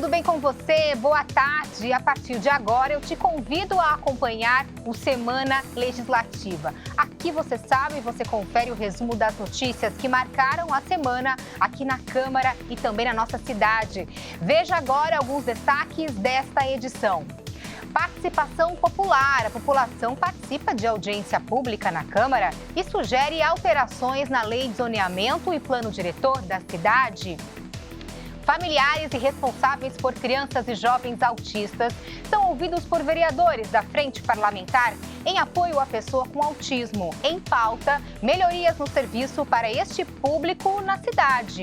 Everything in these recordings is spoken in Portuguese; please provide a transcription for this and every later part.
tudo bem com você? Boa tarde. A partir de agora eu te convido a acompanhar o Semana Legislativa. Aqui você sabe, você confere o resumo das notícias que marcaram a semana aqui na Câmara e também na nossa cidade. Veja agora alguns destaques desta edição. Participação popular. A população participa de audiência pública na Câmara e sugere alterações na lei de zoneamento e plano diretor da cidade. Familiares e responsáveis por crianças e jovens autistas são ouvidos por vereadores da Frente Parlamentar em apoio à pessoa com autismo. Em pauta, melhorias no serviço para este público na cidade.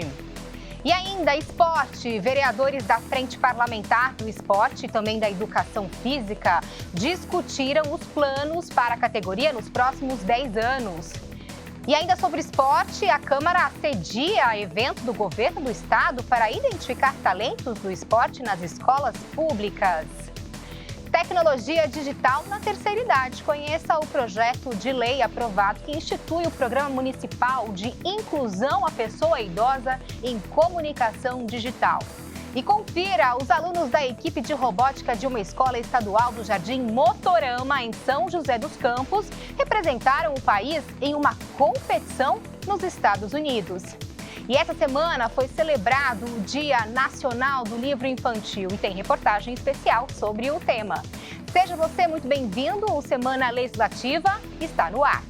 E ainda esporte, vereadores da Frente Parlamentar do Esporte e também da Educação Física discutiram os planos para a categoria nos próximos 10 anos. E ainda sobre esporte, a Câmara cedia evento do governo do estado para identificar talentos do esporte nas escolas públicas. Tecnologia digital na terceira idade. Conheça o projeto de lei aprovado que institui o Programa Municipal de Inclusão à Pessoa Idosa em Comunicação Digital. E confira, os alunos da equipe de robótica de uma escola estadual do Jardim Motorama, em São José dos Campos, representaram o país em uma competição nos Estados Unidos. E essa semana foi celebrado o Dia Nacional do Livro Infantil e tem reportagem especial sobre o tema. Seja você muito bem-vindo, o Semana Legislativa está no ar.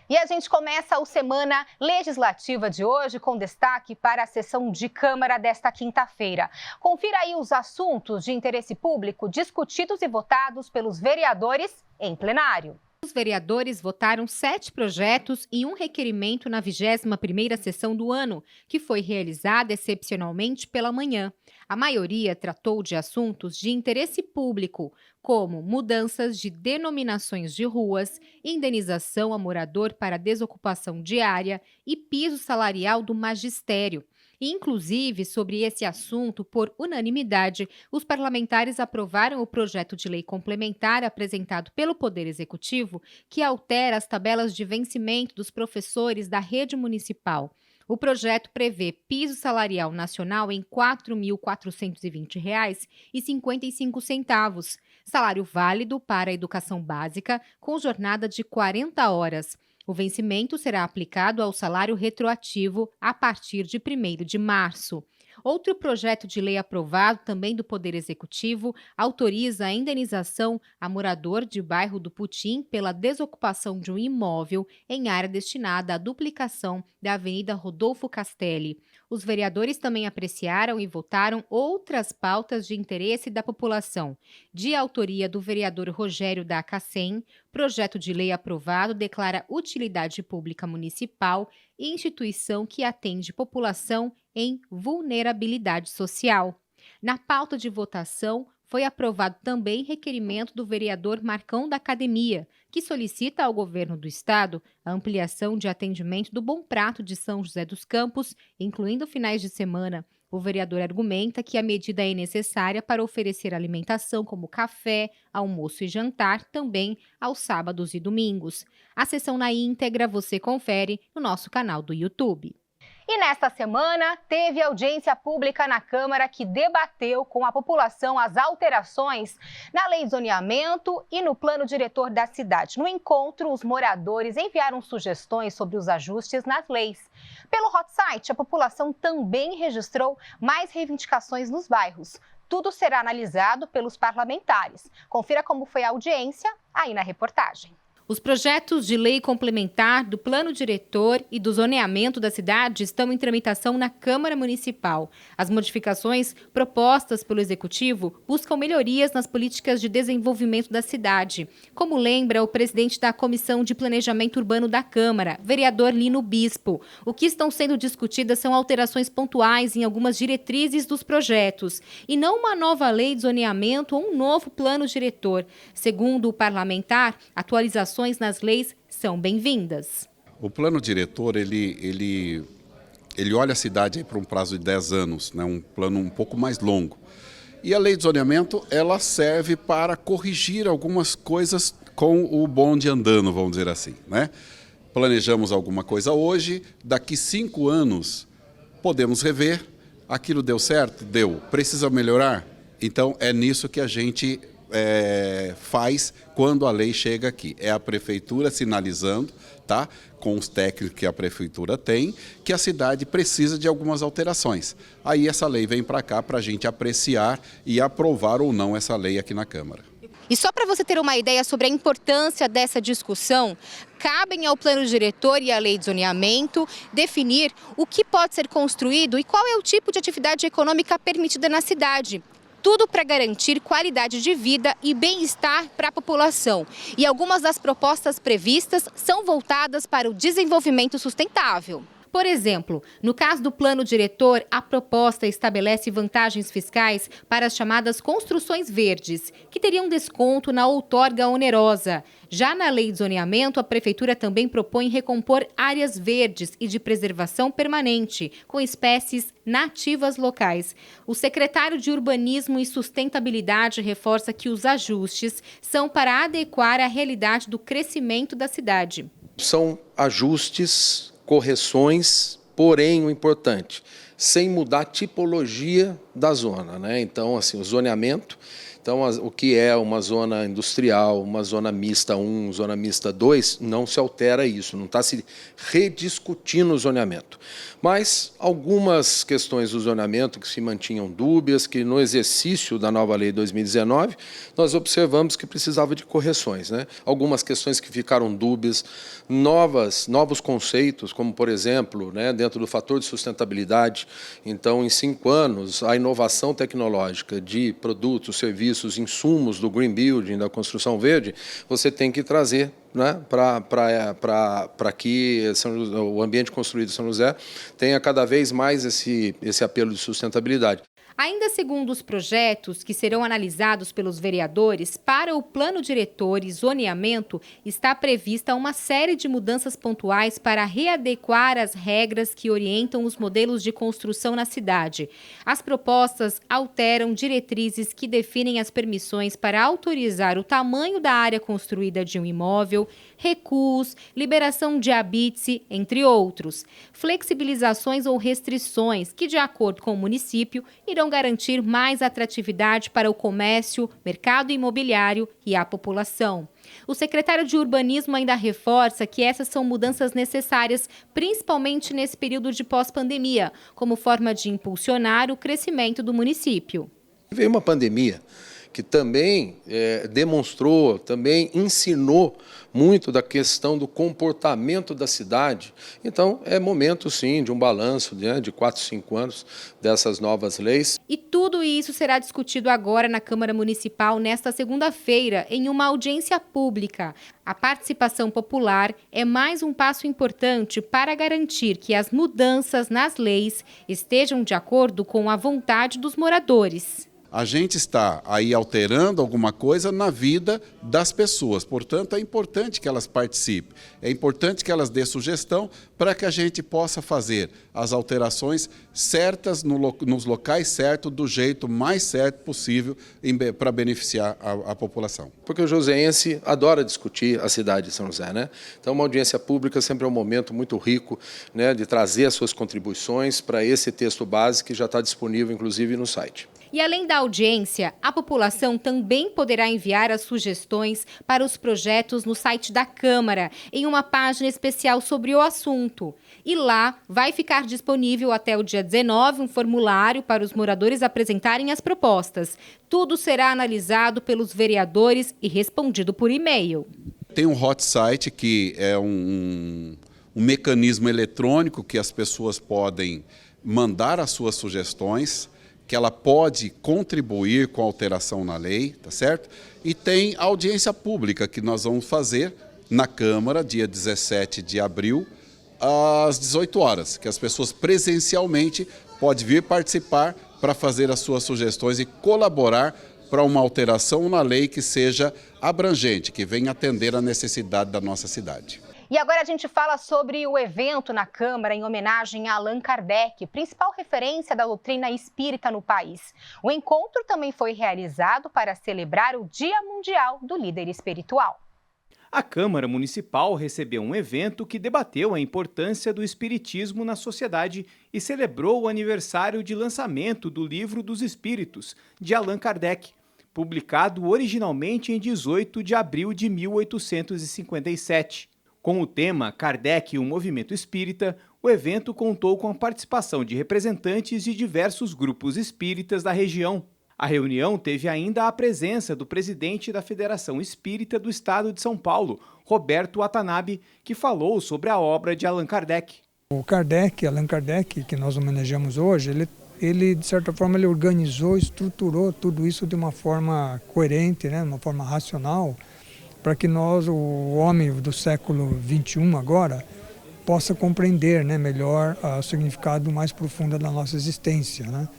E a gente começa o Semana Legislativa de hoje com destaque para a sessão de Câmara desta quinta-feira. Confira aí os assuntos de interesse público discutidos e votados pelos vereadores em plenário. Os vereadores votaram 7 projetos e um requerimento na 21ª sessão do ano, que foi realizada excepcionalmente pela manhã. A maioria tratou de assuntos de interesse público, como mudanças de denominações de ruas, indenização a morador para desocupação diária e piso salarial do magistério. E, inclusive, sobre esse assunto, por unanimidade, os parlamentares aprovaram o projeto de lei complementar apresentado pelo Poder Executivo, que altera as tabelas de vencimento dos professores da rede municipal. O projeto prevê piso salarial nacional em R$ 4.420,55, salário válido para a educação básica, com jornada de 40 horas. O vencimento será aplicado ao salário retroativo a partir de 1º de março. Outro projeto de lei aprovado, também do Poder Executivo, autoriza a indenização a morador de bairro do Putim pela desocupação de um imóvel em área destinada à duplicação da Avenida Rodolfo Castelli. Os vereadores também apreciaram e votaram outras pautas de interesse da população. De autoria do vereador Rogério da Acacem, projeto de lei aprovado declara utilidade pública municipal e instituição que atende população em vulnerabilidade social. Na pauta de votação, foi aprovado também requerimento do vereador Marcão da Academia, que solicita ao governo do estado a ampliação de atendimento do Bom Prato de São José dos Campos, incluindo finais de semana. O vereador argumenta que a medida é necessária para oferecer alimentação como café, almoço e jantar também aos sábados e domingos. A sessão na íntegra você confere no nosso canal do YouTube. E nesta semana, teve audiência pública na Câmara que debateu com a população as alterações na lei de zoneamento e no plano diretor da cidade. No encontro, os moradores enviaram sugestões sobre os ajustes nas leis. Pelo hot site, a população também registrou mais reivindicações nos bairros. Tudo será analisado pelos parlamentares. Confira como foi a audiência aí na reportagem. Os projetos de lei complementar do plano diretor e do zoneamento da cidade estão em tramitação na Câmara Municipal. As modificações propostas pelo Executivo buscam melhorias nas políticas de desenvolvimento da cidade. Como lembra o presidente da Comissão de Planejamento Urbano da Câmara, vereador Lino Bispo, o que estão sendo discutidas são alterações pontuais em algumas diretrizes dos projetos, e não uma nova lei de zoneamento ou um novo plano diretor. Segundo o parlamentar, atualizações nas leis são bem-vindas. O plano diretor, ele olha a cidade para um prazo de 10 anos, né? Um plano um pouco mais longo. E a lei de zoneamento, ela serve para corrigir algumas coisas com o bonde andando, vamos dizer assim, né? planejamos alguma coisa hoje, daqui 5 anos podemos rever, aquilo deu certo? Deu. Precisa melhorar? Então é nisso que a gente faz quando a lei chega aqui. É a prefeitura sinalizando, tá, com os técnicos que a prefeitura tem, que a cidade precisa de algumas alterações. Aí essa lei vem para cá para a gente apreciar e aprovar ou não essa lei aqui na Câmara. E só para você ter uma ideia sobre a importância dessa discussão, cabem ao plano diretor e à lei de zoneamento definir o que pode ser construído e qual é o tipo de atividade econômica permitida na cidade. Tudo para garantir qualidade de vida e bem-estar para a população. E algumas das propostas previstas são voltadas para o desenvolvimento sustentável. Por exemplo, no caso do plano diretor, a proposta estabelece vantagens fiscais para as chamadas construções verdes, que teriam desconto na outorga onerosa. Já na lei de zoneamento, a prefeitura também propõe recompor áreas verdes e de preservação permanente, com espécies nativas locais. O secretário de Urbanismo e Sustentabilidade reforça que os ajustes são para adequar a realidade do crescimento da cidade. São ajustes, correções, porém o importante, sem mudar a tipologia da zona, né? Então, assim, o zoneamento, então o que é uma zona industrial, uma zona mista 1, zona mista 2, não se altera isso, não está se rediscutindo o zoneamento. Mas algumas questões do zoneamento que se mantinham dúbias, que no exercício da nova lei de 2019, nós observamos que precisava de correções, né? Algumas questões que ficaram dúbias, novos conceitos, como, por exemplo, né, dentro do fator de sustentabilidade. Então, em 5 anos, a inovação tecnológica de produtos, serviços, insumos do green building, da construção verde, você tem que trazer, né, para que o ambiente construído em São José tenha cada vez mais esse apelo de sustentabilidade. Ainda segundo os projetos que serão analisados pelos vereadores, para o plano diretor e zoneamento está prevista uma série de mudanças pontuais para readequar as regras que orientam os modelos de construção na cidade. As propostas alteram diretrizes que definem as permissões para autorizar o tamanho da área construída de um imóvel, recuos, liberação de habite, entre outros. Flexibilizações ou restrições que, de acordo com o município, irão garantir mais atratividade para o comércio, mercado imobiliário e a população. O secretário de Urbanismo ainda reforça que essas são mudanças necessárias, principalmente nesse período de pós-pandemia, como forma de impulsionar o crescimento do município. Veio uma pandemia que também demonstrou, também ensinou muito da questão do comportamento da cidade. Então, é momento, sim, de um balanço, né, de 4, 5 anos dessas novas leis. E tudo isso será discutido agora na Câmara Municipal nesta segunda-feira, em uma audiência pública. A participação popular é mais um passo importante para garantir que as mudanças nas leis estejam de acordo com a vontade dos moradores. A gente está aí alterando alguma coisa na vida das pessoas, portanto é importante que elas participem, é importante que elas dêem sugestão para que a gente possa fazer as alterações certas nos locais certos, do jeito mais certo possível para beneficiar a população. Porque o joseense adora discutir a cidade de São José, né? Então uma audiência pública sempre é um momento muito rico, né, de trazer as suas contribuições para esse texto base que já está disponível inclusive no site. E além da audiência, a população também poderá enviar as sugestões para os projetos no site da Câmara, em uma página especial sobre o assunto. E lá vai ficar disponível até o dia 19 um formulário para os moradores apresentarem as propostas. Tudo será analisado pelos vereadores e respondido por e-mail. Tem um hot site que é um mecanismo eletrônico que as pessoas podem mandar as suas sugestões, que ela pode contribuir com a alteração na lei, tá certo? E tem a audiência pública que nós vamos fazer na Câmara, dia 17 de abril, às 18 horas, que as pessoas presencialmente podem vir participar para fazer as suas sugestões e colaborar para uma alteração na lei que seja abrangente, que venha atender a necessidade da nossa cidade. E agora a gente fala sobre o evento na Câmara em homenagem a Allan Kardec, principal referência da doutrina espírita no país. O encontro também foi realizado para celebrar o Dia Mundial do Líder Espiritual. a Câmara Municipal recebeu um evento que debateu a importância do espiritismo na sociedade e celebrou o aniversário de lançamento do Livro dos Espíritos, de Allan Kardec, publicado originalmente em 18 de abril de 1857. Com o tema Kardec e o Movimento Espírita, o evento contou com a participação de representantes de diversos grupos espíritas da região. A reunião teve ainda a presença do presidente da Federação Espírita do Estado de São Paulo, Roberto Watanabe, que falou sobre a obra de Allan Kardec. O Allan Kardec, que nós homenageamos hoje, ele de certa forma, ele organizou, estruturou tudo isso de uma forma coerente, né, de uma forma racional, para que nós, o homem do século XXI agora, possa compreender, né, melhor o significado mais profundo da nossa existência, né?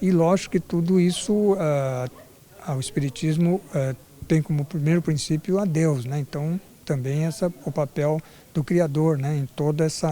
E lógico que tudo isso, o Espiritismo tem como primeiro princípio a Deus, né? Então também o papel do Criador, né, em todo esse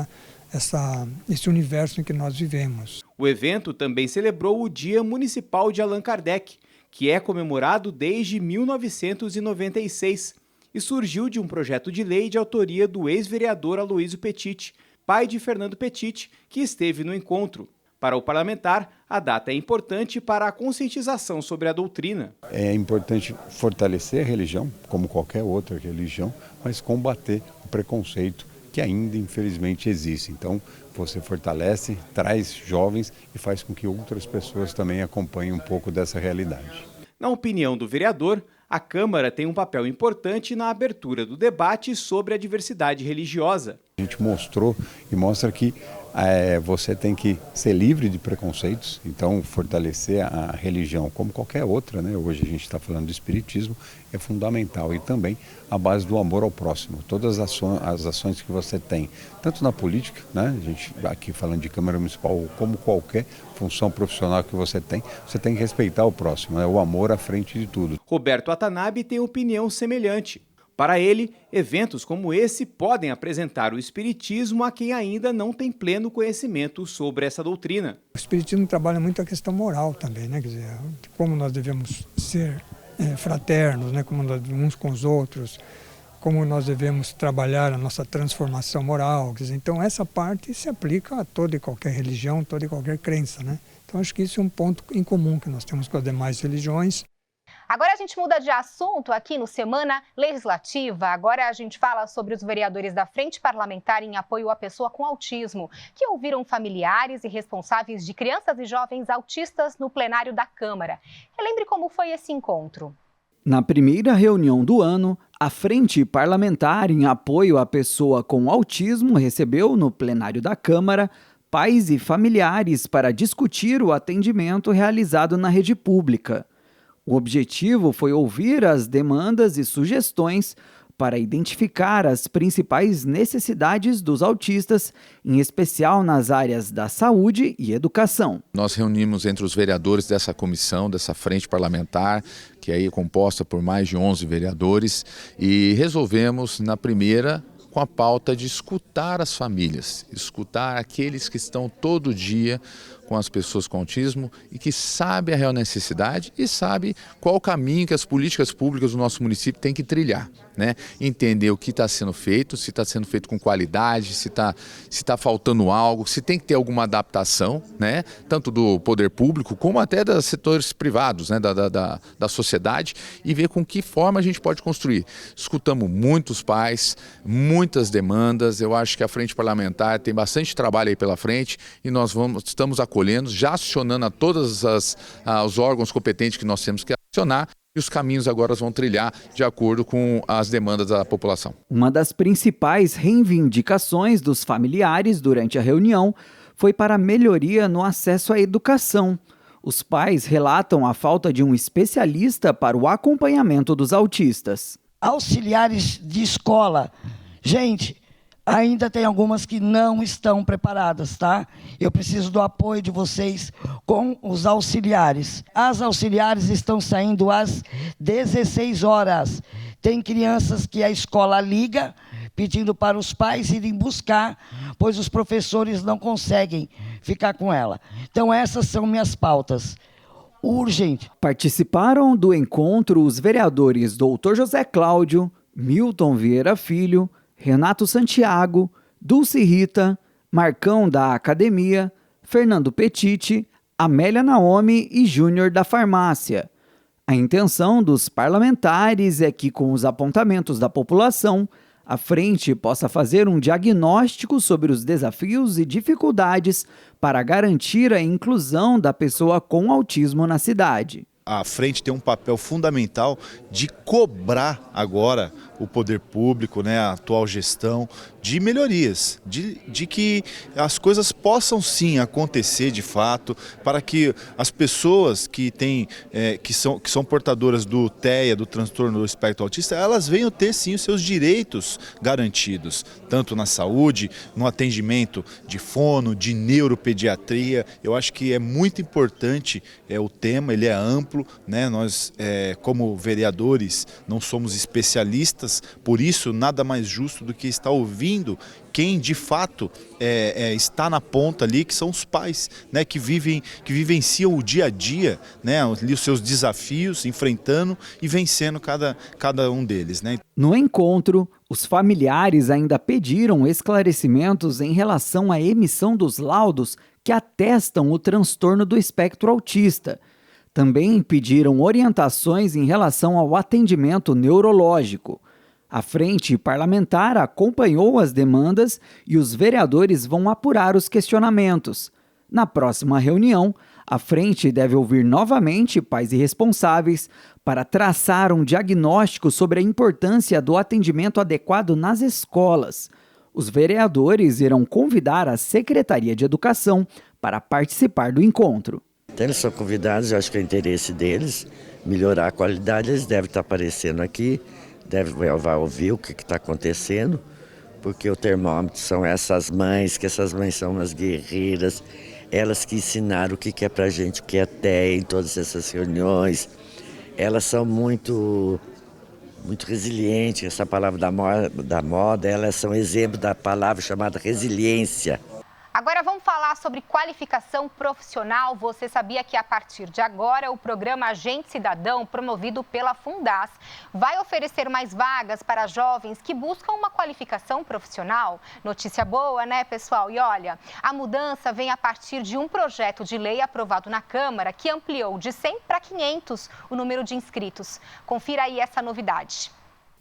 universo em que nós vivemos. O evento também celebrou o Dia Municipal de Allan Kardec, que é comemorado desde 1996 e surgiu de um projeto de lei de autoria do ex-vereador Aloysio Petit, pai de Fernando Petit, que esteve no encontro. Para o parlamentar, a data é importante para a conscientização sobre a doutrina. É importante fortalecer a religião, como qualquer outra religião, mas combater o preconceito que ainda, infelizmente, existe. Então, você fortalece, traz jovens e faz com que outras pessoas também acompanhem um pouco dessa realidade. Na opinião do vereador, a Câmara tem um papel importante na abertura do debate sobre a diversidade religiosa. A gente mostrou e mostra que você tem que ser livre de preconceitos, então fortalecer a religião como qualquer outra, né? Hoje a gente está falando de espiritismo, é fundamental, e também a base do amor ao próximo. Todas as ações que você tem, tanto na política, né? A gente aqui falando de Câmara Municipal, como qualquer função profissional que você tem que respeitar o próximo, né? O amor à frente de tudo. Roberto Watanabe tem opinião semelhante. Para ele, eventos como esse podem apresentar o espiritismo a quem ainda não tem pleno conhecimento sobre essa doutrina. O espiritismo trabalha muito a questão moral também, né? Quer dizer, como nós devemos ser fraternos, né? Como nós, uns com os outros, como nós devemos trabalhar a nossa transformação moral. Quer dizer, então essa parte se aplica a toda e qualquer religião, toda e qualquer crença, né? Então acho que isso é um ponto em comum que nós temos com as demais religiões. Agora a gente muda de assunto aqui no Semana Legislativa. Agora a gente fala sobre os vereadores da Frente Parlamentar em apoio à pessoa com autismo, que ouviram familiares e responsáveis de crianças e jovens autistas no plenário da Câmara. Relembre como foi esse encontro. Na primeira reunião do ano, a Frente Parlamentar em apoio à pessoa com autismo recebeu no plenário da Câmara pais e familiares para discutir o atendimento realizado na rede pública. O objetivo foi ouvir as demandas e sugestões para identificar as principais necessidades dos autistas, em especial nas áreas da saúde e educação. Nós reunimos entre os vereadores dessa comissão, dessa frente parlamentar, que aí é composta por mais de 11 vereadores, e resolvemos, na primeira, com a pauta de escutar as famílias, escutar aqueles que estão todo dia com as pessoas com autismo e que sabe a real necessidade e sabe qual o caminho que as políticas públicas do nosso município têm que trilhar, né? Entender o que está sendo feito, se está sendo feito com qualidade, se tá faltando algo, se tem que ter alguma adaptação, né? Tanto do poder público como até dos setores privados, né? da sociedade, e ver com que forma a gente pode construir. Escutamos muitos pais, muitas demandas. Eu acho que a Frente Parlamentar tem bastante trabalho aí pela frente e nós estamos acolhendo, já acionando a todos os órgãos competentes que nós temos que acionar, e os caminhos agora vão trilhar de acordo com as demandas da população. Uma das principais reivindicações dos familiares durante a reunião foi para a melhoria no acesso à educação. Os pais relatam a falta de um especialista para o acompanhamento dos autistas. Auxiliares de escola. Gente, ainda tem algumas que não estão preparadas, tá? Eu preciso do apoio de vocês com os auxiliares. As auxiliares estão saindo às 16 horas. Tem crianças que a escola liga pedindo para os pais irem buscar, pois os professores não conseguem ficar com ela. Então essas são minhas pautas. Urgente. Participaram do encontro os vereadores Dr. José Cláudio, Milton Vieira Filho, Renato Santiago, Dulce Rita, Marcão da Academia, Fernando Petiti, Amélia Naomi e Júnior da Farmácia. A intenção dos parlamentares é que, com os apontamentos da população, a frente possa fazer um diagnóstico sobre os desafios e dificuldades para garantir a inclusão da pessoa com autismo na cidade. A frente tem um papel fundamental de cobrar agora o poder público, né, a atual gestão, de melhorias, de que as coisas possam sim acontecer de fato, para que as pessoas que são portadoras do TEA, do transtorno do espectro autista, elas venham ter sim os seus direitos garantidos, tanto na saúde, no atendimento de fono, de neuropediatria. Eu acho que é muito importante o tema, ele é amplo, né? Nós, como vereadores, não somos especialistas, por isso nada mais justo do que estar ouvindo quem de fato está na ponta ali, que são os pais, né, que vivenciam o dia a dia, né, ali os seus desafios, enfrentando e vencendo cada um deles, né. No encontro, os familiares ainda pediram esclarecimentos em relação à emissão dos laudos que atestam o transtorno do espectro autista. Também pediram orientações em relação ao atendimento neurológico. A frente parlamentar acompanhou as demandas e os vereadores vão apurar os questionamentos. Na próxima reunião, a frente deve ouvir novamente pais e responsáveis para traçar um diagnóstico sobre a importância do atendimento adequado nas escolas. Os vereadores irão convidar a Secretaria de Educação para participar do encontro. Então, eles são convidados, eu acho que é interesse deles melhorar a qualidade, eles devem estar aparecendo aqui. Vai ouvir o que está acontecendo, porque o termômetro são essas mães, que essas mães são umas guerreiras, elas que ensinaram o que é pra gente, o que é TEA em todas essas reuniões. Elas são muito resilientes, essa palavra da moda, elas são exemplo da palavra chamada resiliência. Agora vamos falar sobre qualificação profissional. Você sabia que a partir de agora o programa Agente Cidadão, promovido pela Fundas, vai oferecer mais vagas para jovens que buscam uma qualificação profissional? Notícia boa, né, pessoal? E olha, a mudança vem a partir de um projeto de lei aprovado na Câmara que ampliou de 100 para 500 o número de inscritos. Confira aí essa novidade.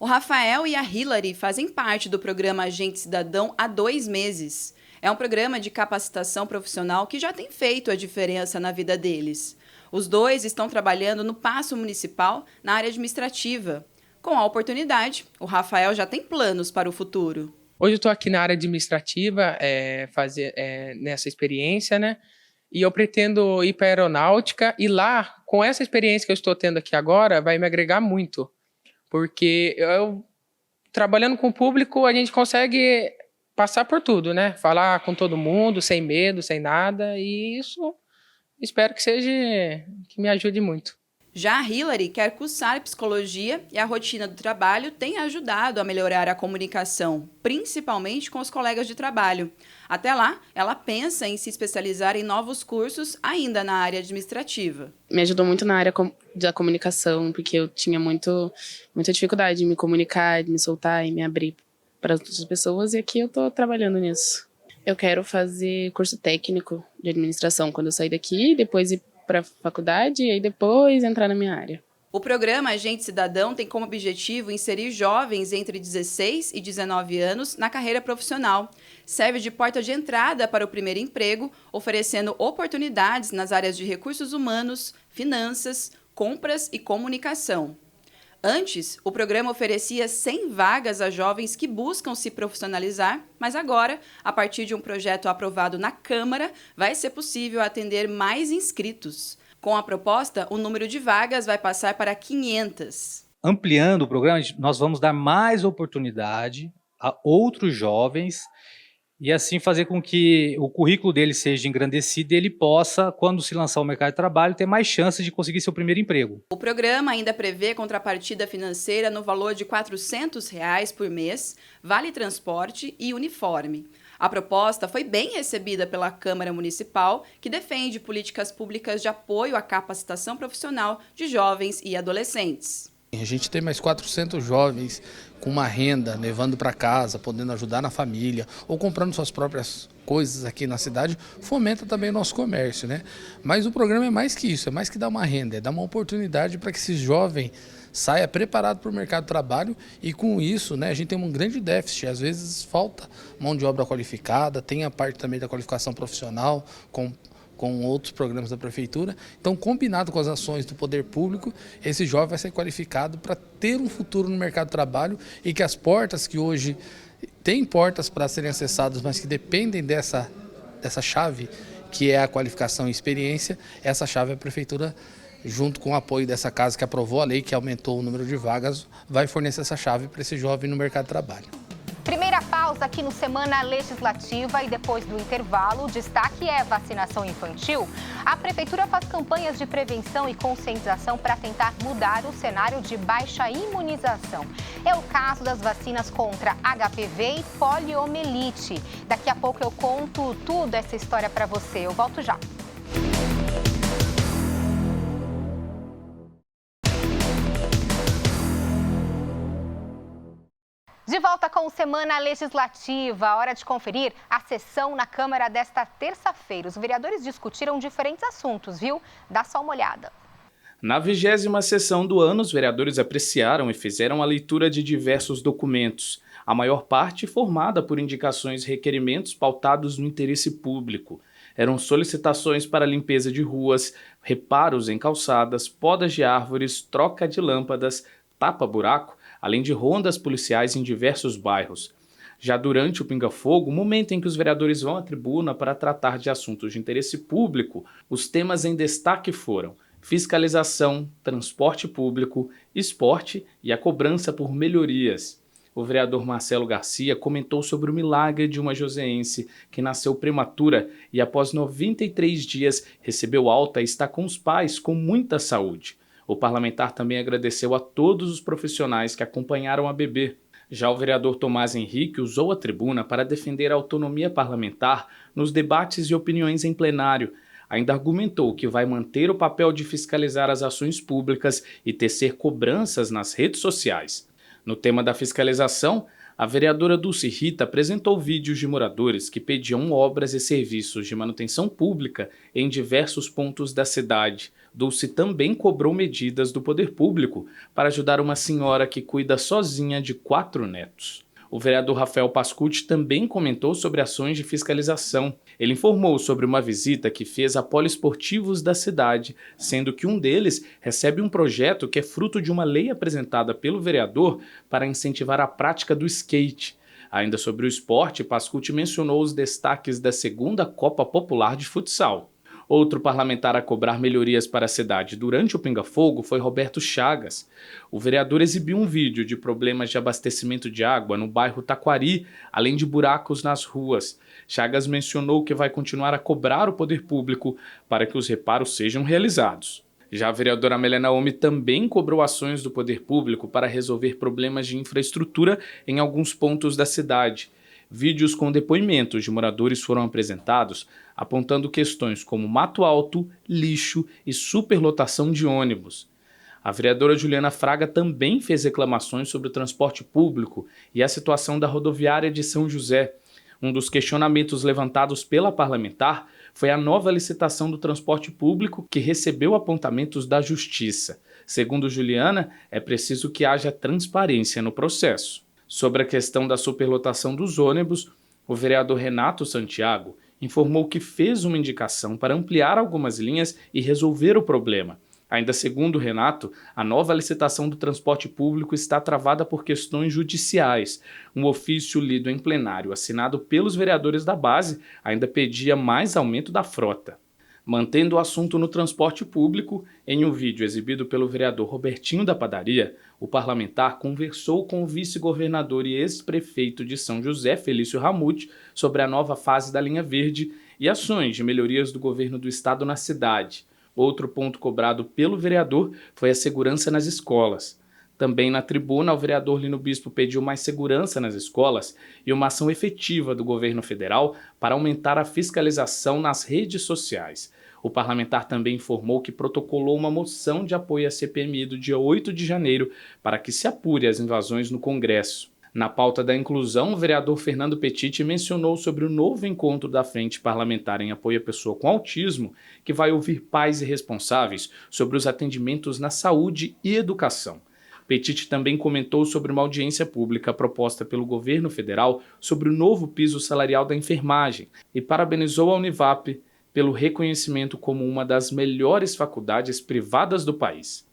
O Rafael e a Hilary fazem parte do programa Agente Cidadão há 2 meses. É um programa de capacitação profissional que já tem feito a diferença na vida deles. Os dois estão trabalhando no Paço Municipal, na área administrativa. Com a oportunidade, o Rafael já tem planos para o futuro. Hoje eu estou aqui na área administrativa, nessa experiência, né? E eu pretendo ir para a aeronáutica e lá, com essa experiência que eu estou tendo aqui agora, vai me agregar muito. Porque trabalhando com o público, a gente consegue passar por tudo, né? Falar com todo mundo, sem medo, sem nada, e isso espero que me ajude muito. Já a Hilary quer cursar psicologia e a rotina do trabalho tem ajudado a melhorar a comunicação, principalmente com os colegas de trabalho. Até lá, ela pensa em se especializar em novos cursos ainda na área administrativa. Me ajudou muito na área da comunicação, porque eu tinha muita dificuldade de me comunicar, de me soltar e me abrir para as outras pessoas, e aqui eu estou trabalhando nisso. Eu quero fazer curso técnico de administração quando eu sair daqui, depois ir para a faculdade e aí depois entrar na minha área. O programa Agente Cidadão tem como objetivo inserir jovens entre 16 e 19 anos na carreira profissional. Serve de porta de entrada para o primeiro emprego, oferecendo oportunidades nas áreas de recursos humanos, finanças, compras e comunicação. Antes, o programa oferecia 100 vagas a jovens que buscam se profissionalizar, mas agora, a partir de um projeto aprovado na Câmara, vai ser possível atender mais inscritos. Com a proposta, o número de vagas vai passar para 500. Ampliando o programa, nós vamos dar mais oportunidade a outros jovens e assim fazer com que o currículo dele seja engrandecido e ele possa, quando se lançar ao mercado de trabalho, ter mais chances de conseguir seu primeiro emprego. O programa ainda prevê contrapartida financeira no valor de R$ 400 por mês, vale transporte e uniforme. A proposta foi bem recebida pela Câmara Municipal, que defende políticas públicas de apoio à capacitação profissional de jovens e adolescentes. A gente tem mais 400 jovens com uma renda, levando para casa, podendo ajudar na família ou comprando suas próprias coisas aqui na cidade, fomenta também o nosso comércio, né? Mas o programa é mais que isso, é mais que dar uma renda, é dar uma oportunidade para que esse jovem saia preparado para o mercado de trabalho e com isso, né, a gente tem um grande déficit, às vezes falta mão de obra qualificada, tem a parte também da qualificação profissional com outros programas da prefeitura. Então, combinado com as ações do poder público, esse jovem vai ser qualificado para ter um futuro no mercado de trabalho e que as portas que hoje tem portas para serem acessadas, mas que dependem dessa chave, que é a qualificação e experiência, essa chave a prefeitura, junto com o apoio dessa casa que aprovou a lei, que aumentou o número de vagas, vai fornecer essa chave para esse jovem no mercado de trabalho. Primeira pausa aqui no Semana Legislativa e depois do intervalo, o destaque é vacinação infantil. A Prefeitura faz campanhas de prevenção e conscientização para tentar mudar o cenário de baixa imunização. É o caso das vacinas contra HPV e poliomielite. Daqui a pouco eu conto tudo essa história para você. Eu volto já. De volta com o Semana Legislativa, hora de conferir a sessão na Câmara desta terça-feira. Os vereadores discutiram diferentes assuntos, viu? Dá só uma olhada. Na 20ª sessão do ano, os vereadores apreciaram e fizeram a leitura de diversos documentos, a maior parte formada por indicações e requerimentos pautados no interesse público. Eram solicitações para limpeza de ruas, reparos em calçadas, podas de árvores, troca de lâmpadas, tapa-buraco, além de rondas policiais em diversos bairros. Já durante o Pinga-Fogo, momento em que os vereadores vão à tribuna para tratar de assuntos de interesse público, os temas em destaque foram fiscalização, transporte público, esporte e a cobrança por melhorias. O vereador Marcelo Garcia comentou sobre o milagre de uma joseense que nasceu prematura e após 93 dias recebeu alta e está com os pais com muita saúde. O parlamentar também agradeceu a todos os profissionais que acompanharam a bebê. Já o vereador Tomás Henrique usou a tribuna para defender a autonomia parlamentar nos debates e opiniões em plenário. Ainda argumentou que vai manter o papel de fiscalizar as ações públicas e tecer cobranças nas redes sociais. No tema da fiscalização, a vereadora Dulce Rita apresentou vídeos de moradores que pediam obras e serviços de manutenção pública em diversos pontos da cidade. Dulce também cobrou medidas do poder público para ajudar uma senhora que cuida sozinha de 4 netos. O vereador Rafael Pascucci também comentou sobre ações de fiscalização. Ele informou sobre uma visita que fez a poliesportivos da cidade, sendo que um deles recebe um projeto que é fruto de uma lei apresentada pelo vereador para incentivar a prática do skate. Ainda sobre o esporte, Pascucci mencionou os destaques da 2ª Copa Popular de Futsal. Outro parlamentar a cobrar melhorias para a cidade durante o Pinga-Fogo foi Roberto Chagas. O vereador exibiu um vídeo de problemas de abastecimento de água no bairro Taquari, além de buracos nas ruas. Chagas mencionou que vai continuar a cobrar o poder público para que os reparos sejam realizados. Já a vereadora Amélia Naomi também cobrou ações do poder público para resolver problemas de infraestrutura em alguns pontos da cidade. Vídeos com depoimentos de moradores foram apresentados, apontando questões como mato alto, lixo e superlotação de ônibus. A vereadora Juliana Fraga também fez reclamações sobre o transporte público e a situação da rodoviária de São José. Um dos questionamentos levantados pela parlamentar foi a nova licitação do transporte público que recebeu apontamentos da Justiça. Segundo Juliana, é preciso que haja transparência no processo. Sobre a questão da superlotação dos ônibus, o vereador Renato Santiago informou que fez uma indicação para ampliar algumas linhas e resolver o problema. Ainda segundo Renato, a nova licitação do transporte público está travada por questões judiciais. Um ofício lido em plenário, assinado pelos vereadores da base, ainda pedia mais aumento da frota. Mantendo o assunto no transporte público, em um vídeo exibido pelo vereador Robertinho da Padaria, o parlamentar conversou com o vice-governador e ex-prefeito de São José, Felício Ramute, sobre a nova fase da linha verde e ações de melhorias do governo do estado na cidade. Outro ponto cobrado pelo vereador foi a segurança nas escolas. Também na tribuna, o vereador Lino Bispo pediu mais segurança nas escolas e uma ação efetiva do governo federal para aumentar a fiscalização nas redes sociais. O parlamentar também informou que protocolou uma moção de apoio à CPMI do dia 8 de janeiro para que se apure as invasões no Congresso. Na pauta da inclusão, o vereador Fernando Petit mencionou sobre o novo encontro da Frente Parlamentar em Apoio à Pessoa com Autismo, que vai ouvir pais e responsáveis sobre os atendimentos na saúde e educação. Petit também comentou sobre uma audiência pública proposta pelo governo federal sobre o novo piso salarial da enfermagem e parabenizou a Univap pelo reconhecimento como uma das melhores faculdades privadas do país.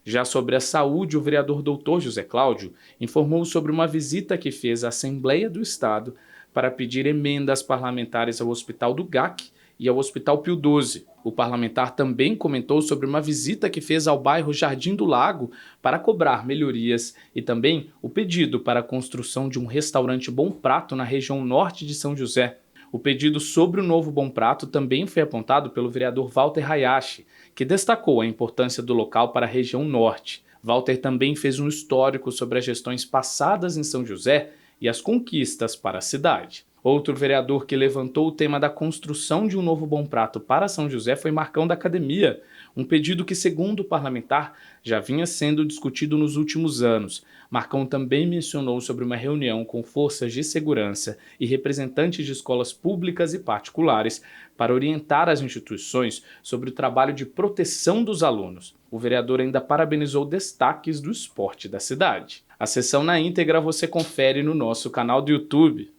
Já sobre a saúde, o vereador Dr. José Cláudio informou sobre uma visita que fez à Assembleia do Estado para pedir emendas parlamentares ao Hospital do GAC e ao Hospital Pio XII. O parlamentar também comentou sobre uma visita que fez ao bairro Jardim do Lago para cobrar melhorias e também o pedido para a construção de um restaurante Bom Prato na região norte de São José. O pedido sobre o novo Bom Prato também foi apontado pelo vereador Walter Hayashi, que destacou a importância do local para a região norte. Walter também fez um histórico sobre as gestões passadas em São José e as conquistas para a cidade. Outro vereador que levantou o tema da construção de um novo Bom Prato para São José foi Marcão da Academia, um pedido que, segundo o parlamentar, já vinha sendo discutido nos últimos anos. Marcão também mencionou sobre uma reunião com forças de segurança e representantes de escolas públicas e particulares para orientar as instituições sobre o trabalho de proteção dos alunos. O vereador ainda parabenizou destaques do esporte da cidade. A sessão na íntegra você confere no nosso canal do YouTube.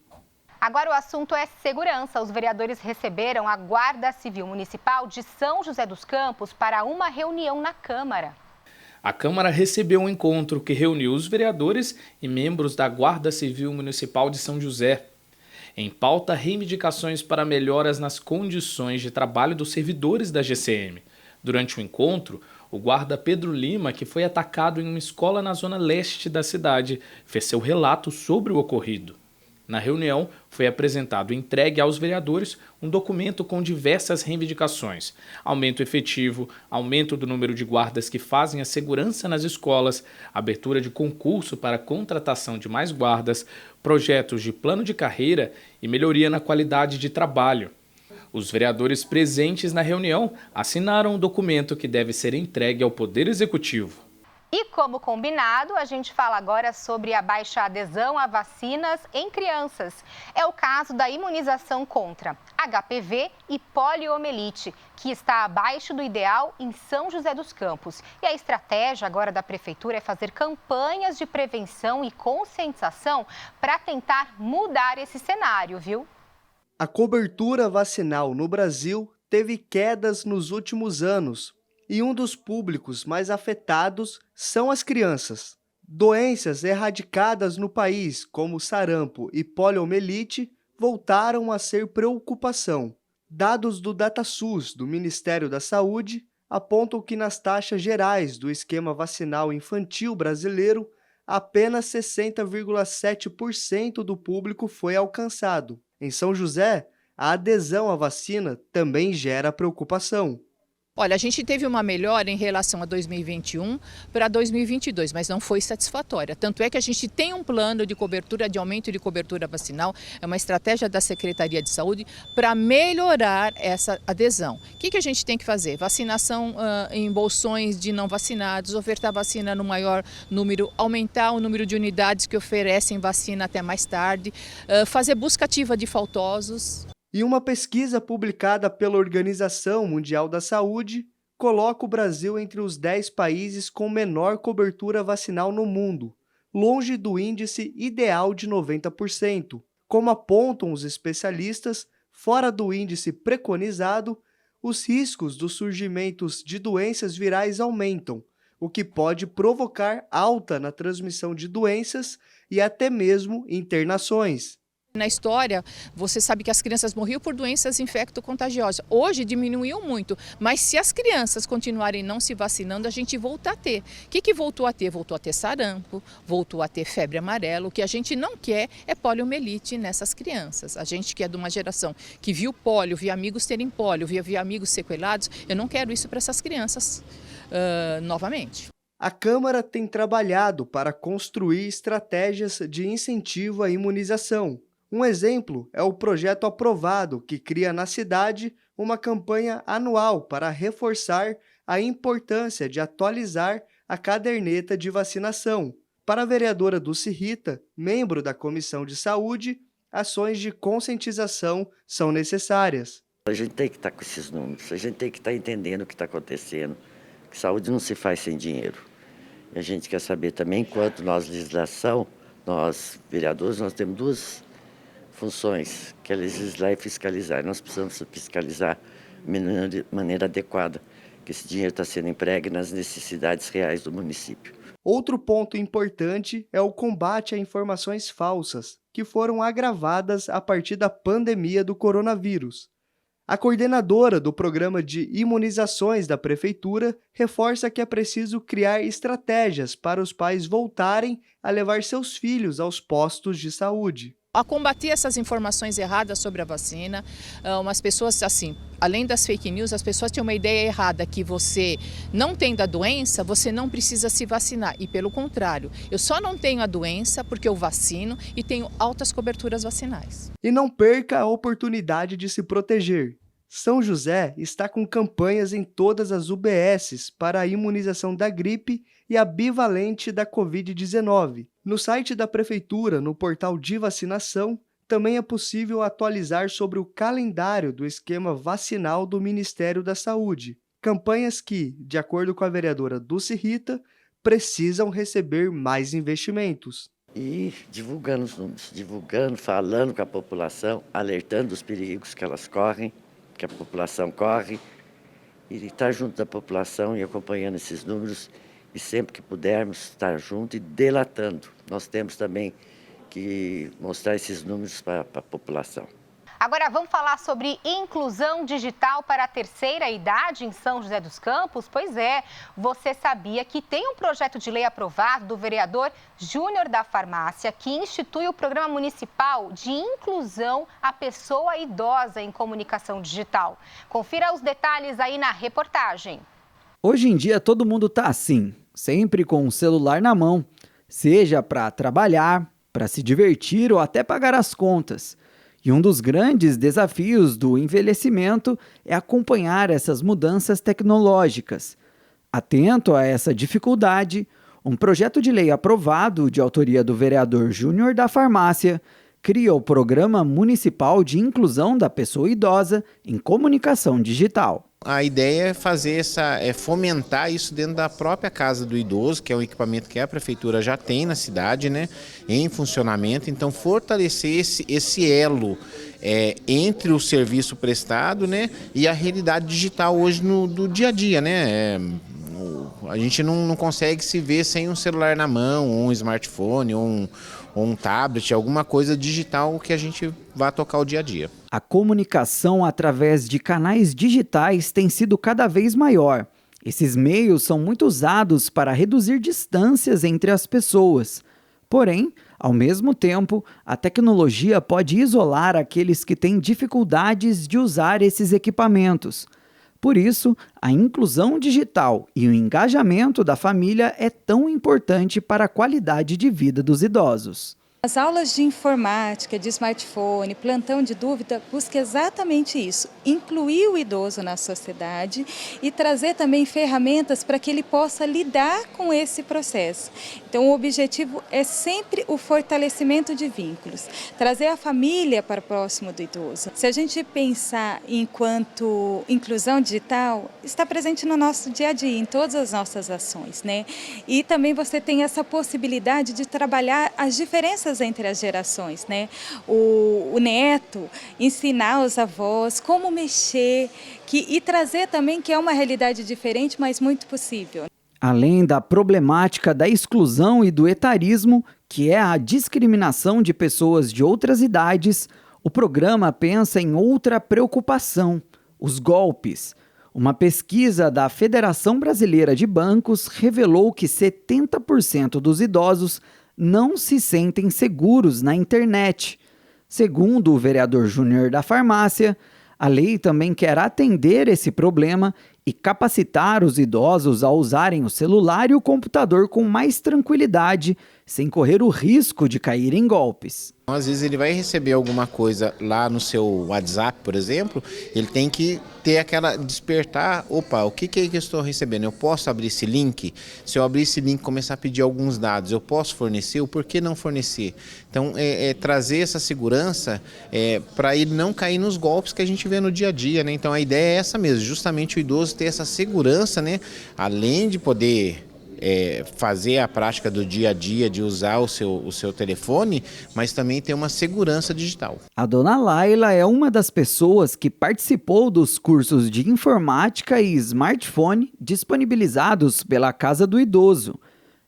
Agora o assunto é segurança. Os vereadores receberam a Guarda Civil Municipal de São José dos Campos para uma reunião na Câmara. A Câmara recebeu um encontro que reuniu os vereadores e membros da Guarda Civil Municipal de São José. Em pauta, reivindicações para melhoras nas condições de trabalho dos servidores da GCM. Durante o encontro, o guarda Pedro Lima, que foi atacado em uma escola na zona leste da cidade, fez seu relato sobre o ocorrido. Na reunião, foi apresentado e entregue aos vereadores um documento com diversas reivindicações: aumento efetivo, aumento do número de guardas que fazem a segurança nas escolas, abertura de concurso para a contratação de mais guardas, projetos de plano de carreira e melhoria na qualidade de trabalho. Os vereadores presentes na reunião assinaram um documento que deve ser entregue ao Poder Executivo. E como combinado, a gente fala agora sobre a baixa adesão a vacinas em crianças. É o caso da imunização contra HPV e poliomielite, que está abaixo do ideal em São José dos Campos. E a estratégia agora da Prefeitura é fazer campanhas de prevenção e conscientização para tentar mudar esse cenário, viu? A cobertura vacinal no Brasil teve quedas nos últimos anos. E um dos públicos mais afetados são as crianças. Doenças erradicadas no país, como sarampo e poliomielite, voltaram a ser preocupação. Dados do DataSUS, do Ministério da Saúde, apontam que nas taxas gerais do esquema vacinal infantil brasileiro, apenas 60,7% do público foi alcançado. Em São José, a adesão à vacina também gera preocupação. Olha, a gente teve uma melhora em relação a 2021 para 2022, mas não foi satisfatória. Tanto é que a gente tem um plano de cobertura, de aumento de cobertura vacinal, é uma estratégia da Secretaria de Saúde para melhorar essa adesão. O que a gente tem que fazer? Vacinação em bolsões de não vacinados, ofertar vacina no maior número, aumentar o número de unidades que oferecem vacina até mais tarde, fazer busca ativa de faltosos. E uma pesquisa publicada pela Organização Mundial da Saúde coloca o Brasil entre os 10 países com menor cobertura vacinal no mundo, longe do índice ideal de 90%. Como apontam os especialistas, fora do índice preconizado, os riscos dos surgimentos de doenças virais aumentam, o que pode provocar alta na transmissão de doenças e até mesmo internações. Na história, você sabe que as crianças morriam por doenças infecto-contagiosas. Hoje diminuiu muito, mas se as crianças continuarem não se vacinando, a gente volta a ter. O que voltou a ter? Voltou a ter sarampo, voltou a ter febre amarela. O que a gente não quer é poliomielite nessas crianças. A gente que é de uma geração que viu polio, viu amigos terem polio, viu amigos sequelados, eu não quero isso para essas crianças novamente. A Câmara tem trabalhado para construir estratégias de incentivo à imunização. Um exemplo é o projeto aprovado que cria na cidade uma campanha anual para reforçar a importância de atualizar a caderneta de vacinação. Para a vereadora Dulce Rita, membro da Comissão de Saúde, ações de conscientização são necessárias. A gente tem que estar com esses números, a gente tem que estar entendendo o que está acontecendo, que saúde não se faz sem dinheiro. E a gente quer saber também, enquanto nós, legislação, nós, vereadores, nós temos duas funções, que é legislar e fiscalizar. Nós precisamos fiscalizar de maneira adequada, que esse dinheiro está sendo empregue nas necessidades reais do município. Outro ponto importante é o combate a informações falsas, que foram agravadas a partir da pandemia do coronavírus. A coordenadora do programa de imunizações da Prefeitura reforça que é preciso criar estratégias para os pais voltarem a levar seus filhos aos postos de saúde. A combater essas informações erradas sobre a vacina, umas pessoas, assim, além das fake news, as pessoas têm uma ideia errada que você não tendo a doença, você não precisa se vacinar. E pelo contrário, eu só não tenho a doença porque eu vacino e tenho altas coberturas vacinais. E não perca a oportunidade de se proteger. São José está com campanhas em todas as UBSs para a imunização da gripe e a bivalente da Covid-19. No site da Prefeitura, no portal de vacinação, também é possível atualizar sobre o calendário do esquema vacinal do Ministério da Saúde. Campanhas que, de acordo com a vereadora Dulce Rita, precisam receber mais investimentos. E divulgando os números, falando com a população, alertando os perigos que elas correm, que a população corre, e estar junto da população e acompanhando esses números, e sempre que pudermos estar junto e delatando. Nós temos também que mostrar esses números para a população. Agora vamos falar sobre inclusão digital para a terceira idade em São José dos Campos? Pois é, você sabia que tem um projeto de lei aprovado do vereador Júnior da Farmácia que institui o Programa Municipal de Inclusão à Pessoa Idosa em Comunicação Digital. Confira os detalhes aí na reportagem. Hoje em dia todo mundo está assim, sempre com o celular na mão, seja para trabalhar, para se divertir ou até pagar as contas. E um dos grandes desafios do envelhecimento é acompanhar essas mudanças tecnológicas. Atento a essa dificuldade, um projeto de lei aprovado de autoria do vereador Júnior da Farmácia cria o Programa Municipal de Inclusão da Pessoa Idosa em Comunicação Digital. A ideia é fomentar isso dentro da própria casa do idoso, que é um equipamento que a prefeitura já tem na cidade, né, em funcionamento. Então, fortalecer esse elo entre o serviço prestado, né, e a realidade digital hoje do dia a dia, né. A gente não consegue se ver sem um celular na mão, ou um smartphone, ou um tablet, alguma coisa digital que a gente vá tocar o dia a dia. A comunicação através de canais digitais tem sido cada vez maior. Esses meios são muito usados para reduzir distâncias entre as pessoas. Porém, ao mesmo tempo, a tecnologia pode isolar aqueles que têm dificuldades de usar esses equipamentos. Por isso, a inclusão digital e o engajamento da família é tão importante para a qualidade de vida dos idosos. As aulas de informática, de smartphone, plantão de dúvida, busca exatamente isso, incluir o idoso na sociedade e trazer também ferramentas para que ele possa lidar com esse processo. Então, o objetivo é sempre o fortalecimento de vínculos, trazer a família para próximo do idoso. Se a gente pensar enquanto inclusão digital, está presente no nosso dia a dia, em todas as nossas ações, né? E também você tem essa possibilidade de trabalhar as diferenças entre as gerações, né? O neto, ensinar os avós como mexer e trazer também que é uma realidade diferente, mas muito possível. Além da problemática da exclusão e do etarismo, que é a discriminação de pessoas de outras idades, o programa pensa em outra preocupação, os golpes. Uma pesquisa da Federação Brasileira de Bancos revelou que 70% dos idosos não se sentem seguros na internet. Segundo o vereador Júnior da Farmácia, a lei também quer atender esse problema e capacitar os idosos a usarem o celular e o computador com mais tranquilidade, sem correr o risco de cair em golpes. Às vezes ele vai receber alguma coisa lá no seu WhatsApp, por exemplo, ele tem que ter aquela despertar, opa, o que é que eu estou recebendo? Eu posso abrir esse link? Se eu abrir esse link e começar a pedir alguns dados, eu posso fornecer? O porquê não fornecer? Então, trazer essa segurança para ele não cair nos golpes que a gente vê no dia a dia, né? Então, a ideia é essa mesmo, justamente o idoso ter essa segurança, né? Além de poder fazer a prática do dia a dia de usar o seu telefone, mas também ter uma segurança digital. A dona Laila é uma das pessoas que participou dos cursos de informática e smartphone disponibilizados pela Casa do Idoso.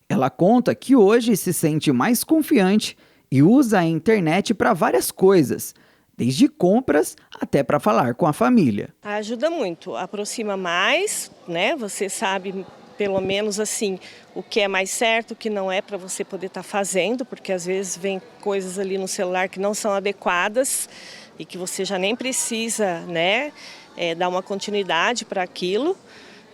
Ela conta que hoje se sente mais confiante e usa a internet para várias coisas, desde compras até para falar com a família. Ajuda muito, aproxima mais, né? Você sabe pelo menos assim, o que é mais certo, o que não é para você poder estar fazendo, porque às vezes vem coisas ali no celular que não são adequadas e que você já nem precisa, né, dar uma continuidade para aquilo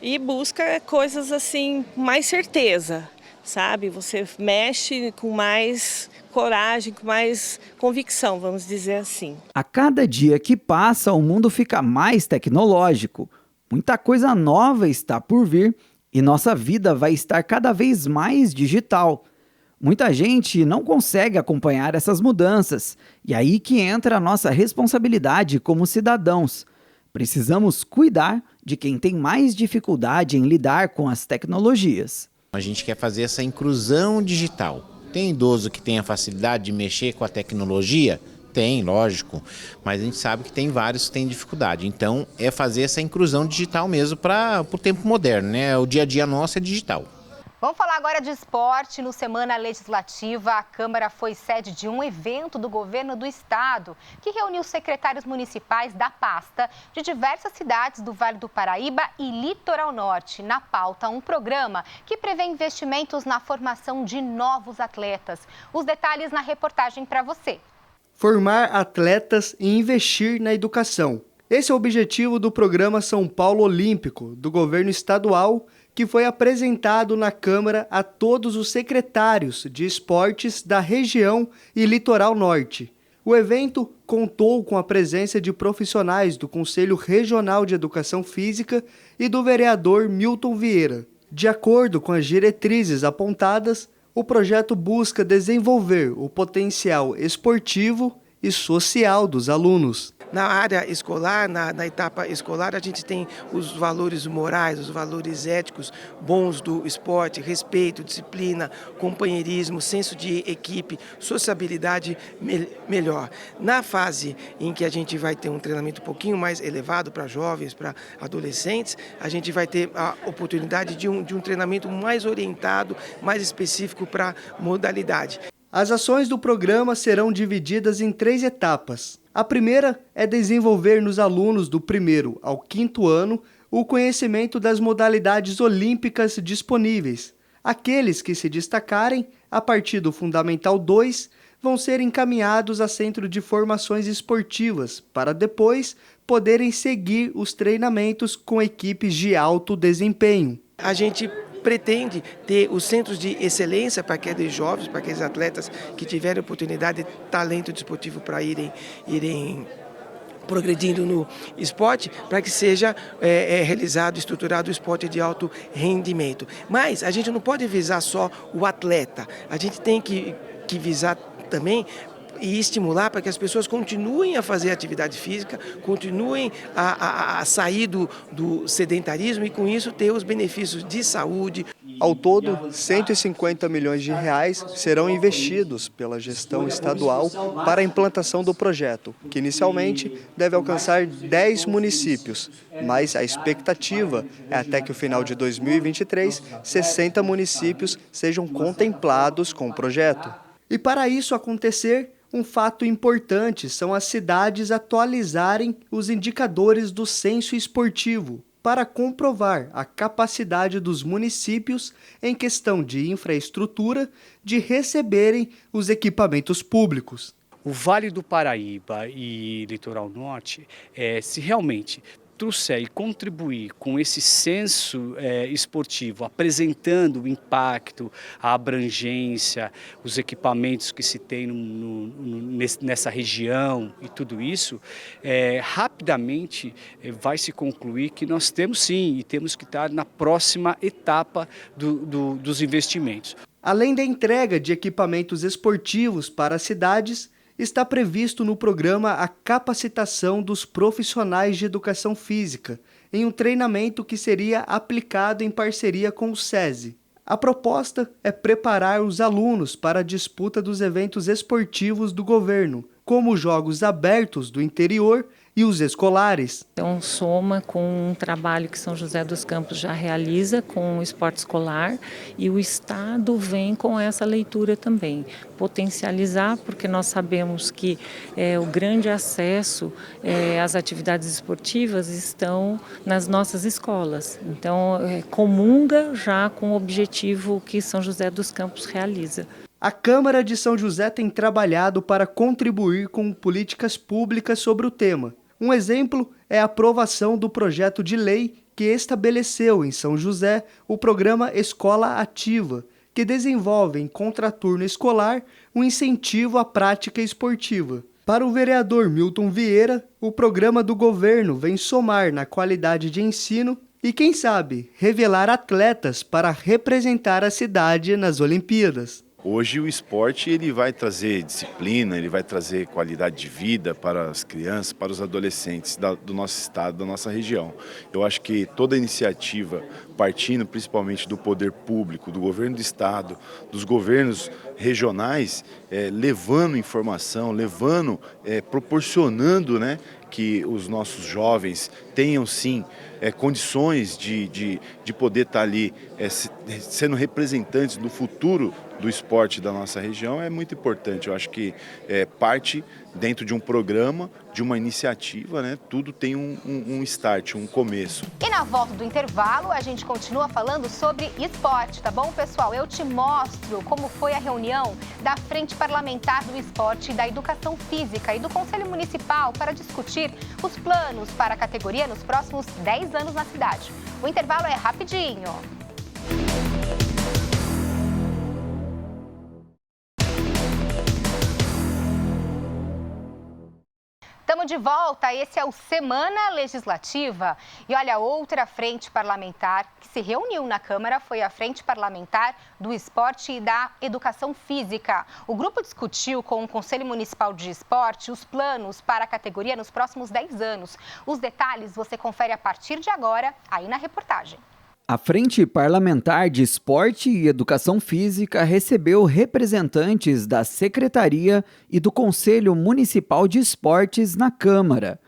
e busca coisas assim, mais certeza, sabe? Você mexe com mais coragem, com mais convicção, vamos dizer assim. A cada dia que passa, o mundo fica mais tecnológico. Muita coisa nova está por vir e nossa vida vai estar cada vez mais digital. Muita gente não consegue acompanhar essas mudanças, e aí que entra a nossa responsabilidade como cidadãos. Precisamos cuidar de quem tem mais dificuldade em lidar com as tecnologias. A gente quer fazer essa inclusão digital. Tem idoso que tem a facilidade de mexer com a tecnologia? Tem, lógico, mas a gente sabe que tem vários que têm dificuldade. Então, é fazer essa inclusão digital mesmo para o tempo moderno, né? O dia a dia nosso é digital. Vamos falar agora de esporte. No Semana Legislativa, a Câmara foi sede de um evento do governo do estado, que reuniu secretários municipais da pasta de diversas cidades do Vale do Paraíba e Litoral Norte. Na pauta, um programa que prevê investimentos na formação de novos atletas. Os detalhes na reportagem para você. Formar atletas e investir na educação. Esse é o objetivo do programa São Paulo Olímpico, do governo estadual, que foi apresentado na Câmara a todos os secretários de esportes da região e Litoral Norte. O evento contou com a presença de profissionais do Conselho Regional de Educação Física e do vereador Milton Vieira. De acordo com as diretrizes apontadas, o projeto busca desenvolver o potencial esportivo e social dos alunos. Na área escolar, na etapa escolar, a gente tem os valores morais, os valores éticos bons do esporte, respeito, disciplina, companheirismo, senso de equipe, sociabilidade melhor. Na fase em que a gente vai ter um treinamento um pouquinho mais elevado para jovens, para adolescentes, a gente vai ter a oportunidade de um treinamento mais orientado, mais específico para modalidade. As ações do programa serão divididas em 3 etapas. A primeira é desenvolver nos alunos do 1º ao 5º ano o conhecimento das modalidades olímpicas disponíveis. Aqueles que se destacarem a partir do Fundamental 2 vão ser encaminhados a Centro de Formações Esportivas para depois poderem seguir os treinamentos com equipes de alto desempenho. A gente pretende ter os centros de excelência para aqueles jovens, para aqueles atletas que tiverem oportunidade e talento desportivo para irem progredindo no esporte, para que seja realizado, estruturado o esporte de alto rendimento. Mas a gente não pode visar só o atleta, a gente tem que visar também e estimular para que as pessoas continuem a fazer atividade física, continuem a sair do sedentarismo e com isso ter os benefícios de saúde. Ao todo, 150 milhões de reais serão investidos pela gestão estadual para a implantação do projeto, que inicialmente deve alcançar 10 municípios, mas a expectativa é até que o final de 2023, 60 municípios sejam contemplados com o projeto. E para isso acontecer, um fato importante são as cidades atualizarem os indicadores do censo esportivo para comprovar a capacidade dos municípios em questão de infraestrutura de receberem os equipamentos públicos. O Vale do Paraíba e Litoral Norte, se realmente trouxer e contribuir com esse senso esportivo, apresentando o impacto, a abrangência, os equipamentos que se tem nessa região e tudo isso, rapidamente vai se concluir que nós temos sim, e temos que estar na próxima etapa dos investimentos. Além da entrega de equipamentos esportivos para as cidades, está previsto no programa a capacitação dos profissionais de educação física, em um treinamento que seria aplicado em parceria com o SESI. A proposta é preparar os alunos para a disputa dos eventos esportivos do governo, como os Jogos Abertos do Interior e os escolares. Então, soma com um trabalho que São José dos Campos já realiza com o esporte escolar, e o Estado vem com essa leitura também, potencializar, porque nós sabemos que o grande acesso às atividades esportivas estão nas nossas escolas. Então, comunga já com o objetivo que São José dos Campos realiza. A Câmara de São José tem trabalhado para contribuir com políticas públicas sobre o tema. Um exemplo é a aprovação do projeto de lei que estabeleceu em São José o programa Escola Ativa, que desenvolve em contraturno escolar um incentivo à prática esportiva. Para o vereador Milton Vieira, o programa do governo vem somar na qualidade de ensino e, quem sabe, revelar atletas para representar a cidade nas Olimpíadas. Hoje o esporte ele vai trazer disciplina, ele vai trazer qualidade de vida para as crianças, para os adolescentes do nosso estado, da nossa região. Eu acho que toda iniciativa, partindo principalmente do poder público, do governo do estado, dos governos regionais, levando informação, proporcionando, né, que os nossos jovens tenham sim condições de poder estar ali sendo representantes do futuro do esporte da nossa região, é muito importante. Eu acho que parte dentro de um programa, de uma iniciativa, né? Tudo tem um start, um começo. E na volta do intervalo, a gente continua falando sobre esporte, tá bom, pessoal? Eu te mostro como foi a reunião da Frente Parlamentar do Esporte e da Educação Física e do Conselho Municipal para discutir os planos para a categoria nos próximos 10 anos na cidade. O intervalo é rapidinho. Estamos de volta, esse é o Semana Legislativa. E olha, outra frente parlamentar que se reuniu na Câmara foi a Frente Parlamentar do Esporte e da Educação Física. O grupo discutiu com o Conselho Municipal de Esporte os planos para a categoria nos próximos 10 anos. Os detalhes você confere a partir de agora, aí na reportagem. A Frente Parlamentar de Esporte e Educação Física recebeu representantes da Secretaria e do Conselho Municipal de Esportes na Câmara.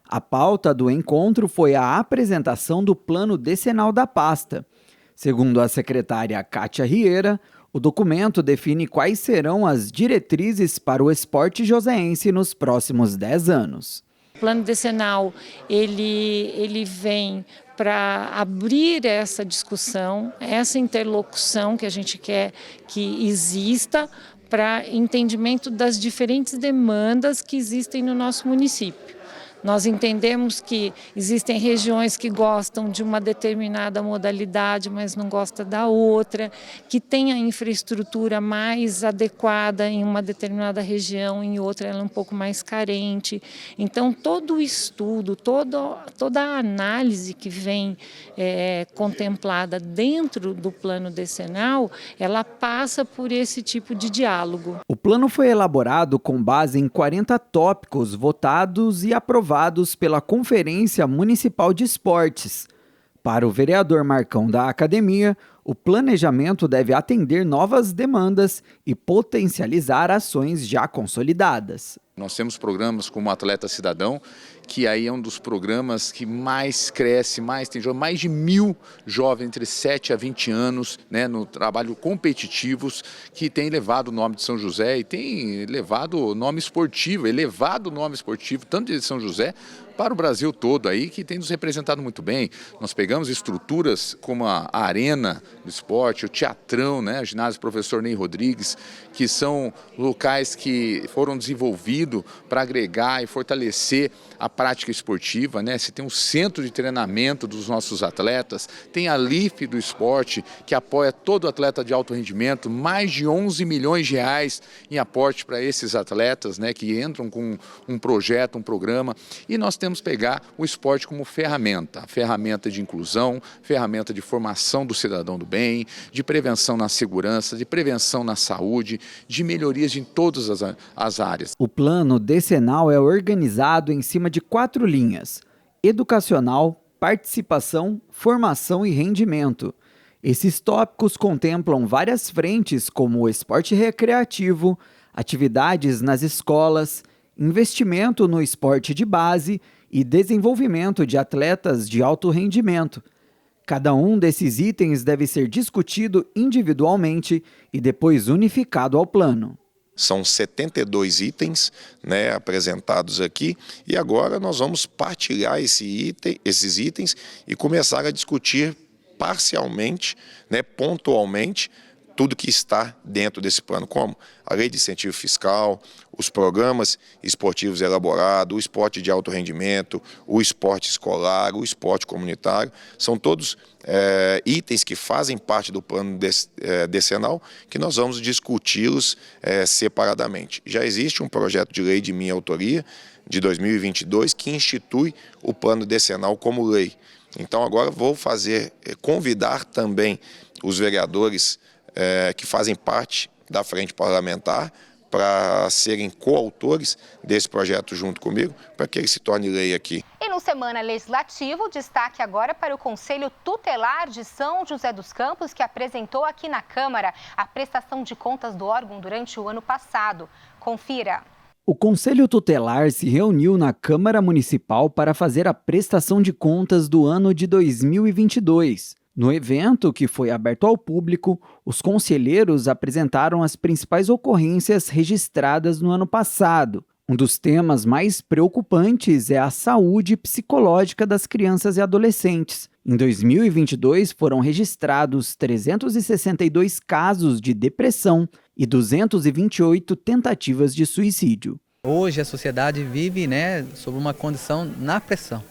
A pauta do encontro foi a apresentação do plano decenal da pasta. Segundo a secretária Kátia Rieira, o documento define quais serão as diretrizes para o esporte joseense nos próximos 10 anos. O plano decenal, ele vem para abrir essa discussão, essa interlocução que a gente quer que exista para entendimento das diferentes demandas que existem no nosso município. Nós entendemos que existem regiões que gostam de uma determinada modalidade, mas não gostam da outra, que tem a infraestrutura mais adequada em uma determinada região, em outra ela é um pouco mais carente. Então, todo o estudo, toda a análise que vem contemplada dentro do plano decenal, ela passa por esse tipo de diálogo. O plano foi elaborado com base em 40 tópicos votados e aprovados pela Conferência Municipal de Esportes. Para o vereador Marcão da Academia, o planejamento deve atender novas demandas e potencializar ações já consolidadas. Nós temos programas como Atleta Cidadão, que aí é um dos programas que mais cresce, tem mais de 1.000 jovens entre 7 a 20 anos, né, no trabalho competitivos, que tem levado o nome de São José e tem levado o nome esportivo, elevado o nome esportivo, tanto de São José para o Brasil todo aí, que tem nos representado muito bem. Nós pegamos estruturas como a Arena do Esporte, o Teatrão, né, o ginásio Professor Ney Rodrigues, que são locais que foram desenvolvidos para agregar e fortalecer a prática esportiva, né? Você tem um centro de treinamento dos nossos atletas, tem a LIF do esporte, que apoia todo atleta de alto rendimento, mais de 11 milhões de reais em aporte para esses atletas, né, que entram com um projeto, um programa, e nós temos que pegar o esporte como ferramenta de inclusão, ferramenta de formação do cidadão do bem, de prevenção na segurança, de prevenção na saúde, de melhorias em todas as áreas. O plano decenal é organizado em cima de 4 linhas: educacional, participação, formação e rendimento. Esses tópicos contemplam várias frentes, como o esporte recreativo, atividades nas escolas, investimento no esporte de base e desenvolvimento de atletas de alto rendimento. Cada um desses itens deve ser discutido individualmente e depois unificado ao plano. São 72 itens, né, apresentados aqui, e agora nós vamos partilhar esses itens e começar a discutir parcialmente, né, pontualmente, tudo que está dentro desse plano, como a lei de incentivo fiscal, os programas esportivos elaborados, o esporte de alto rendimento, o esporte escolar, o esporte comunitário, são todos itens que fazem parte do plano decenal, que nós vamos discuti-los separadamente. Já existe um projeto de lei de minha autoria, de 2022, que institui o plano decenal como lei. Então agora vou convidar também os vereadores que fazem parte da frente parlamentar para serem coautores desse projeto junto comigo, para que ele se torne lei aqui. E no Semana Legislativa, destaque agora para o Conselho Tutelar de São José dos Campos, que apresentou aqui na Câmara a prestação de contas do órgão durante o ano passado. Confira. O Conselho Tutelar se reuniu na Câmara Municipal para fazer a prestação de contas do ano de 2022. No evento, que foi aberto ao público, os conselheiros apresentaram as principais ocorrências registradas no ano passado. Um dos temas mais preocupantes é a saúde psicológica das crianças e adolescentes. Em 2022, foram registrados 362 casos de depressão e 228 tentativas de suicídio. Hoje a sociedade vive, sob uma condição na pressão.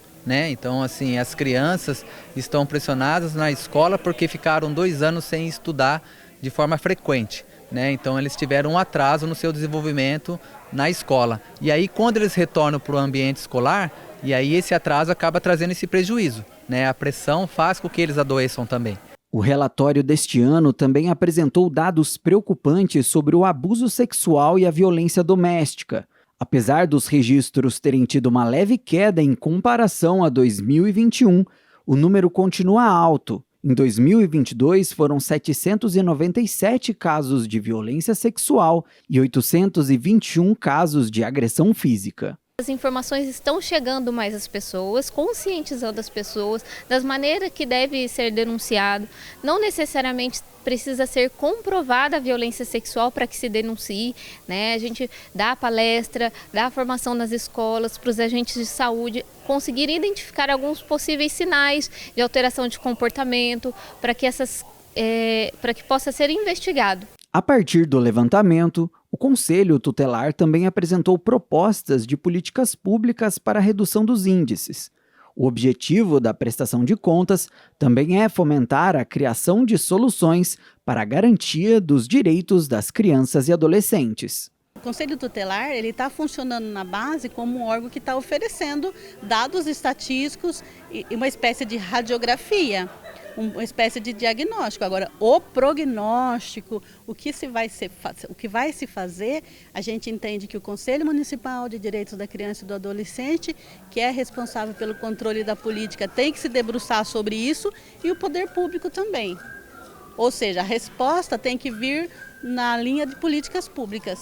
Então, assim, as crianças estão pressionadas na escola porque ficaram 2 anos sem estudar de forma frequente. Então, eles tiveram um atraso no seu desenvolvimento na escola. E aí, quando eles retornam para o ambiente escolar, e aí esse atraso acaba trazendo esse prejuízo. A pressão faz com que eles adoeçam também. O relatório deste ano também apresentou dados preocupantes sobre o abuso sexual e a violência doméstica. Apesar dos registros terem tido uma leve queda em comparação a 2021, o número continua alto. Em 2022, foram 797 casos de violência sexual e 821 casos de agressão física. As informações estão chegando mais às pessoas, conscientizando as pessoas das maneiras que deve ser denunciado. Não necessariamente precisa ser comprovada a violência sexual para que se denuncie, A gente dá palestra, dá formação nas escolas para os agentes de saúde conseguirem identificar alguns possíveis sinais de alteração de comportamento para que possa ser investigado. A partir do levantamento, o Conselho Tutelar também apresentou propostas de políticas públicas para a redução dos índices. O objetivo da prestação de contas também é fomentar a criação de soluções para a garantia dos direitos das crianças e adolescentes. O Conselho Tutelar está funcionando na base como um órgão que está oferecendo dados estatísticos e uma espécie de radiografia, uma espécie de diagnóstico. Agora, o prognóstico, o que vai se fazer, a gente entende que o Conselho Municipal de Direitos da Criança e do Adolescente, que é responsável pelo controle da política, tem que se debruçar sobre isso, e o poder público também. Ou seja, a resposta tem que vir na linha de políticas públicas.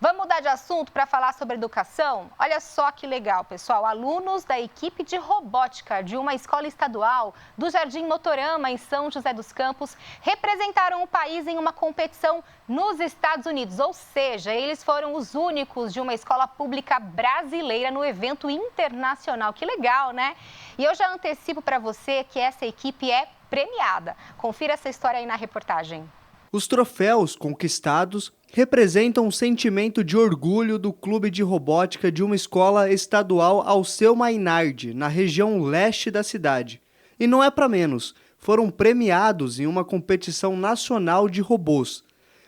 Vamos mudar de assunto para falar sobre educação? Olha só que legal, pessoal. Alunos da equipe de robótica de uma escola estadual do Jardim Motorama, em São José dos Campos, representaram o país em uma competição nos Estados Unidos. Ou seja, eles foram os únicos de uma escola pública brasileira no evento internacional. Que legal, né? E eu já antecipo para você que essa equipe é premiada. Confira essa história aí na reportagem. Os troféus conquistados representam um sentimento de orgulho do clube de robótica de uma escola estadual Alceu Mainardi, na região leste da cidade. E não é para menos, foram premiados em uma competição nacional de robôs.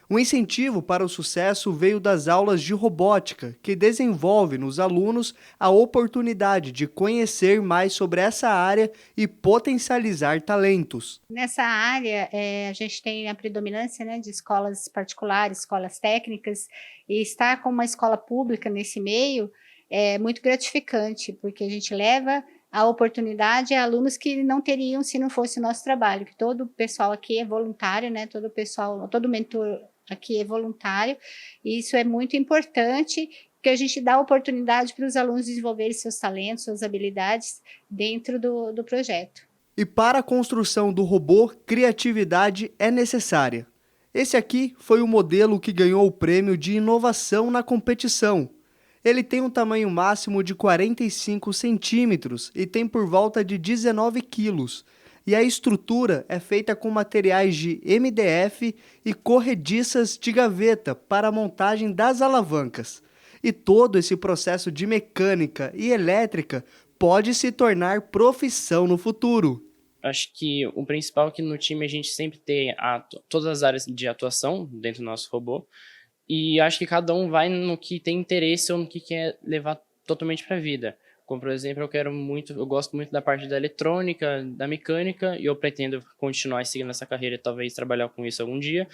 O incentivo para o sucesso veio das aulas de robótica, que desenvolve nos alunos a oportunidade de conhecer mais sobre essa área e potencializar talentos. Nessa área, a gente tem a predominância, né, de escolas particulares, escolas técnicas, e estar com uma escola pública nesse meio é muito gratificante, porque a gente leva a oportunidade a alunos que não teriam se não fosse o nosso trabalho, que todo o pessoal aqui é voluntário, né, todo mentor aqui é voluntário, e isso é muito importante, porque a gente dá oportunidade para os alunos desenvolverem seus talentos, suas habilidades dentro do projeto. E para a construção do robô, criatividade é necessária. Esse aqui foi o modelo que ganhou o prêmio de inovação na competição. Ele tem um tamanho máximo de 45 centímetros e tem por volta de 19 quilos. E a estrutura é feita com materiais de MDF e corrediças de gaveta para a montagem das alavancas. E todo esse processo de mecânica e elétrica pode se tornar profissão no futuro. Acho que o principal é que no time a gente sempre tem todas as áreas de atuação dentro do nosso robô. E acho que cada um vai no que tem interesse ou no que quer levar totalmente para a vida. Como, por exemplo, eu gosto muito da parte da eletrônica, da mecânica, e eu pretendo continuar seguindo essa carreira e talvez trabalhar com isso algum dia.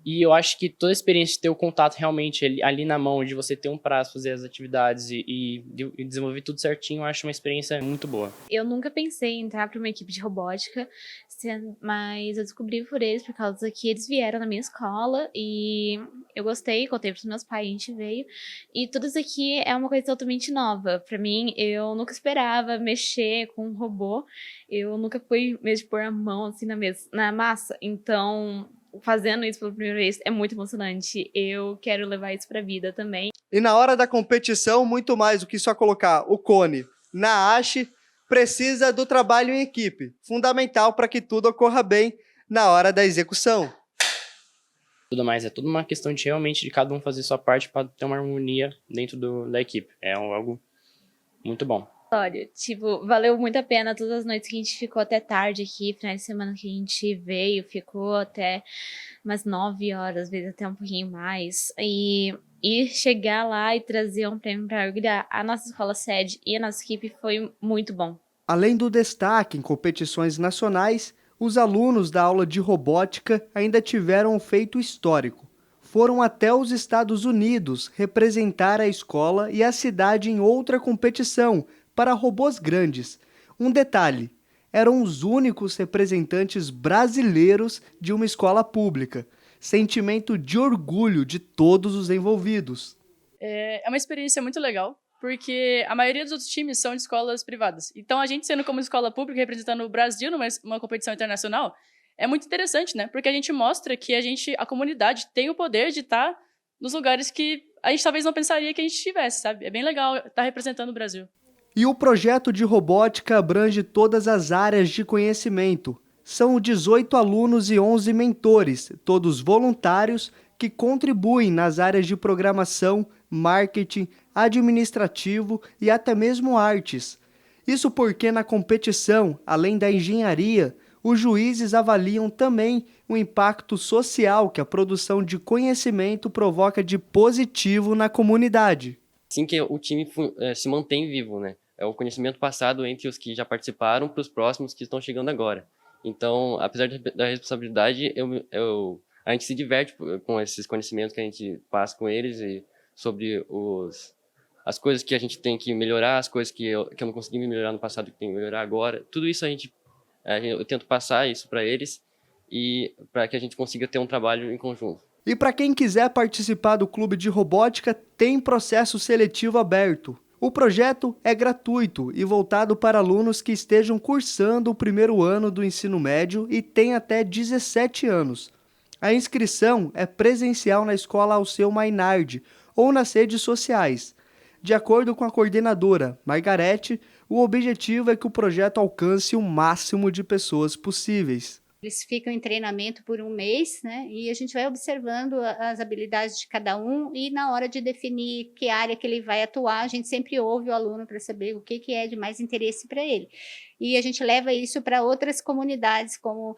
E eu acho que toda a experiência de ter o contato realmente ali na mão, de você ter um prazo, fazer as atividades e desenvolver tudo certinho, eu acho uma experiência muito boa. Eu nunca pensei em entrar para uma equipe de robótica, mas eu descobri por eles, por causa que eles vieram na minha escola e eu gostei, contei para os meus pais, a gente veio. E tudo isso aqui é uma coisa totalmente nova. Para mim, eu nunca esperava mexer com um robô, eu nunca fui mesmo de pôr a mão assim na massa, então fazendo isso pela primeira vez é muito emocionante. Eu quero levar isso para a vida também. E na hora da competição, muito mais do que só colocar o cone na haste, precisa do trabalho em equipe, fundamental para que tudo ocorra bem na hora da execução. Tudo mais, é tudo uma questão de realmente de cada um fazer sua parte para ter uma harmonia dentro da equipe. É algo muito bom. Olha, valeu muito a pena todas as noites que a gente ficou até tarde aqui, finais de semana que a gente veio, ficou até umas 9 horas, às vezes até um pouquinho mais. E chegar lá e trazer um prêmio para orgulhar a nossa escola sede e a nossa equipe foi muito bom. Além do destaque em competições nacionais, os alunos da aula de robótica ainda tiveram um feito histórico. Foram até os Estados Unidos representar a escola e a cidade em outra competição para robôs grandes. Um detalhe, eram os únicos representantes brasileiros de uma escola pública. Sentimento de orgulho de todos os envolvidos. É uma experiência muito legal, porque a maioria dos outros times são de escolas privadas. Então, a gente sendo como escola pública, representando o Brasil numa competição internacional, é muito interessante, né? Porque a gente mostra que a comunidade tem o poder de estar nos lugares que a gente talvez não pensaria que a gente estivesse, sabe? É bem legal estar representando o Brasil. E o projeto de robótica abrange todas as áreas de conhecimento. São 18 alunos e 11 mentores, todos voluntários, que contribuem nas áreas de programação, marketing, administrativo e até mesmo artes. Isso porque na competição, além da engenharia, os juízes avaliam também o impacto social que a produção de conhecimento provoca de positivo na comunidade. Assim que o time se mantém vivo, né? É o conhecimento passado entre os que já participaram para os próximos que estão chegando agora. Então, apesar da responsabilidade, a gente se diverte com esses conhecimentos que a gente passa com eles e sobre as coisas que a gente tem que melhorar, as coisas que eu não consegui melhorar no passado que tem que melhorar agora. Tudo isso eu tento passar isso para eles e para que a gente consiga ter um trabalho em conjunto. E para quem quiser participar do Clube de Robótica, tem processo seletivo aberto. O projeto é gratuito e voltado para alunos que estejam cursando o primeiro ano do ensino médio e têm até 17 anos. A inscrição é presencial na Escola Alceu Mainardi ou nas redes sociais. De acordo com a coordenadora, Margarete, o objetivo é que o projeto alcance o máximo de pessoas possíveis. Eles ficam em treinamento por um mês, né? E a gente vai observando as habilidades de cada um e na hora de definir que área que ele vai atuar, a gente sempre ouve o aluno para saber o que é de mais interesse para ele. E a gente leva isso para outras comunidades, como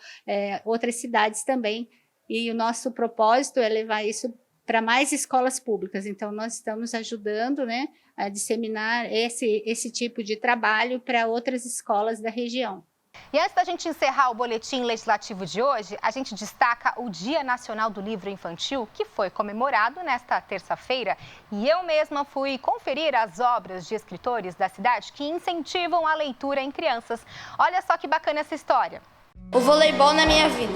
outras cidades também. E o nosso propósito é levar isso para mais escolas públicas. Então, nós estamos ajudando, né, a disseminar esse tipo de trabalho para outras escolas da região. E antes da gente encerrar o boletim legislativo de hoje, a gente destaca o Dia Nacional do Livro Infantil, que foi comemorado nesta terça-feira. E eu mesma fui conferir as obras de escritores da cidade que incentivam a leitura em crianças. Olha só que bacana essa história. O voleibol na minha vida.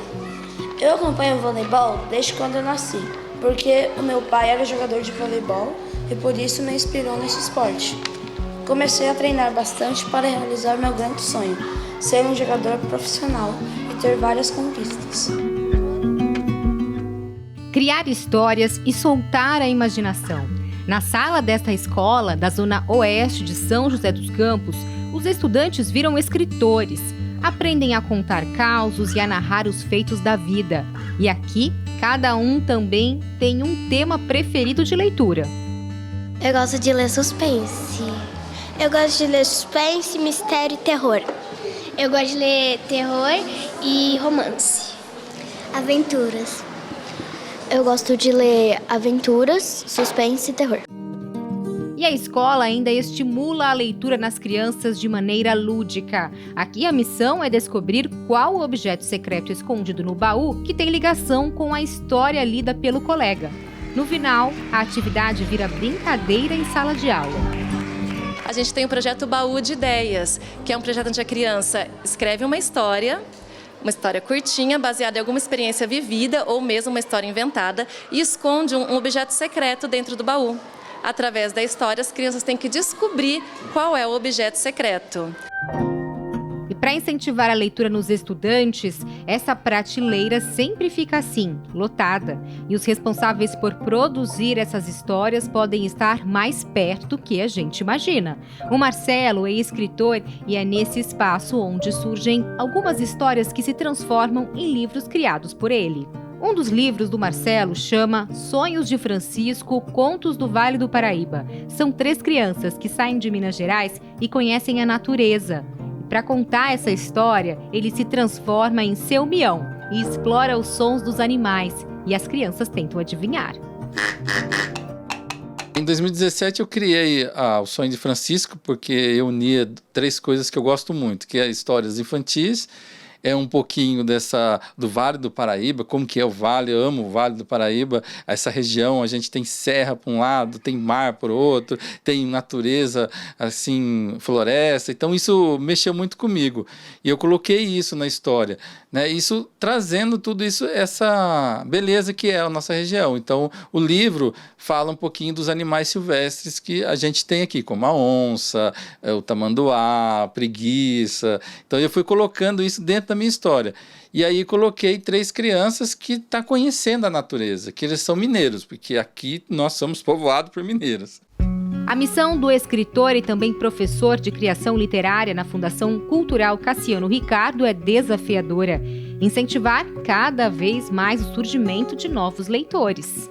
Eu acompanho o voleibol desde quando eu nasci, porque o meu pai era jogador de voleibol e por isso me inspirou nesse esporte. Comecei a treinar bastante para realizar meu grande sonho, ser um jogador profissional e ter várias conquistas. Criar histórias e soltar a imaginação. Na sala desta escola, da zona oeste de São José dos Campos, os estudantes viram escritores. Aprendem a contar causos e a narrar os feitos da vida. E aqui, cada um também tem um tema preferido de leitura. Eu gosto de ler suspense. Eu gosto de ler suspense, mistério e terror. Eu gosto de ler terror e romance. Aventuras. Eu gosto de ler aventuras, suspense e terror. E a escola ainda estimula a leitura nas crianças de maneira lúdica. Aqui a missão é descobrir qual o objeto secreto escondido no baú que tem ligação com a história lida pelo colega. No final, a atividade vira brincadeira em sala de aula. A gente tem o projeto Baú de Ideias, que é um projeto onde a criança escreve uma história curtinha, baseada em alguma experiência vivida ou mesmo uma história inventada, e esconde um objeto secreto dentro do baú. Através da história, as crianças têm que descobrir qual é o objeto secreto. E para incentivar a leitura nos estudantes, essa prateleira sempre fica assim, lotada. E os responsáveis por produzir essas histórias podem estar mais perto do que a gente imagina. O Marcelo é escritor e é nesse espaço onde surgem algumas histórias que se transformam em livros criados por ele. Um dos livros do Marcelo chama Sonhos de Francisco, Contos do Vale do Paraíba. São 3 crianças que saem de Minas Gerais e conhecem a natureza. Para contar essa história, ele se transforma em seu mião e explora os sons dos animais. E as crianças tentam adivinhar. Em 2017 eu criei o Sonho de Francisco, porque eu unia 3 coisas que eu gosto muito, que é histórias infantis, é um pouquinho do Vale do Paraíba, como que é o Vale, eu amo o Vale do Paraíba, essa região, a gente tem serra para um lado, tem mar para o outro, tem natureza, assim, floresta, então isso mexeu muito comigo, e eu coloquei isso na história, né? Isso trazendo tudo isso, essa beleza que é a nossa região. Então o livro fala um pouquinho dos animais silvestres que a gente tem aqui, como a onça, o tamanduá, a preguiça, então eu fui colocando isso dentro da minha história. E aí coloquei 3 crianças que estão conhecendo a natureza, que eles são mineiros, porque aqui nós somos povoados por mineiros. A missão do escritor e também professor de criação literária na Fundação Cultural Cassiano Ricardo é desafiadora: incentivar cada vez mais o surgimento de novos leitores.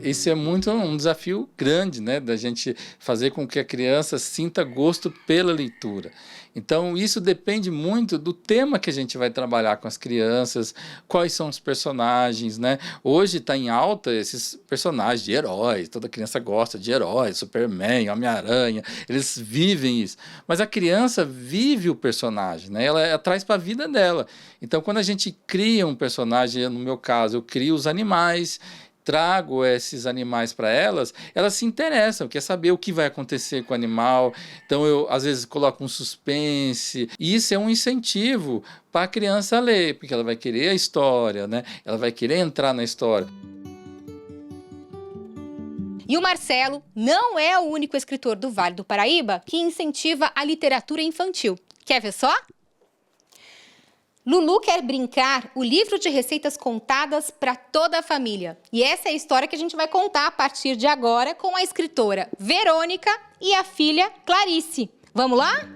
Esse é muito um desafio grande, né, da gente fazer com que a criança sinta gosto pela leitura. Então, isso depende muito do tema que a gente vai trabalhar com as crianças, quais são os personagens, né? Hoje está em alta esses personagens de heróis, toda criança gosta de heróis, Superman, Homem-Aranha, eles vivem isso. Mas a criança vive o personagem, né? Ela traz para a vida dela. Então, quando a gente cria um personagem, no meu caso, eu crio os animais, trago esses animais para elas se interessam, quer saber o que vai acontecer com o animal. Então eu às vezes coloco um suspense, e isso é um incentivo para a criança ler, porque ela vai querer a história, né? Ela vai querer entrar na história. E o Marcelo não é o único escritor do Vale do Paraíba que incentiva a literatura infantil. Quer ver só? Lulu quer brincar o livro de receitas contadas para toda a família. E essa é a história que a gente vai contar a partir de agora com a escritora Verônica e a filha Clarice. Vamos lá?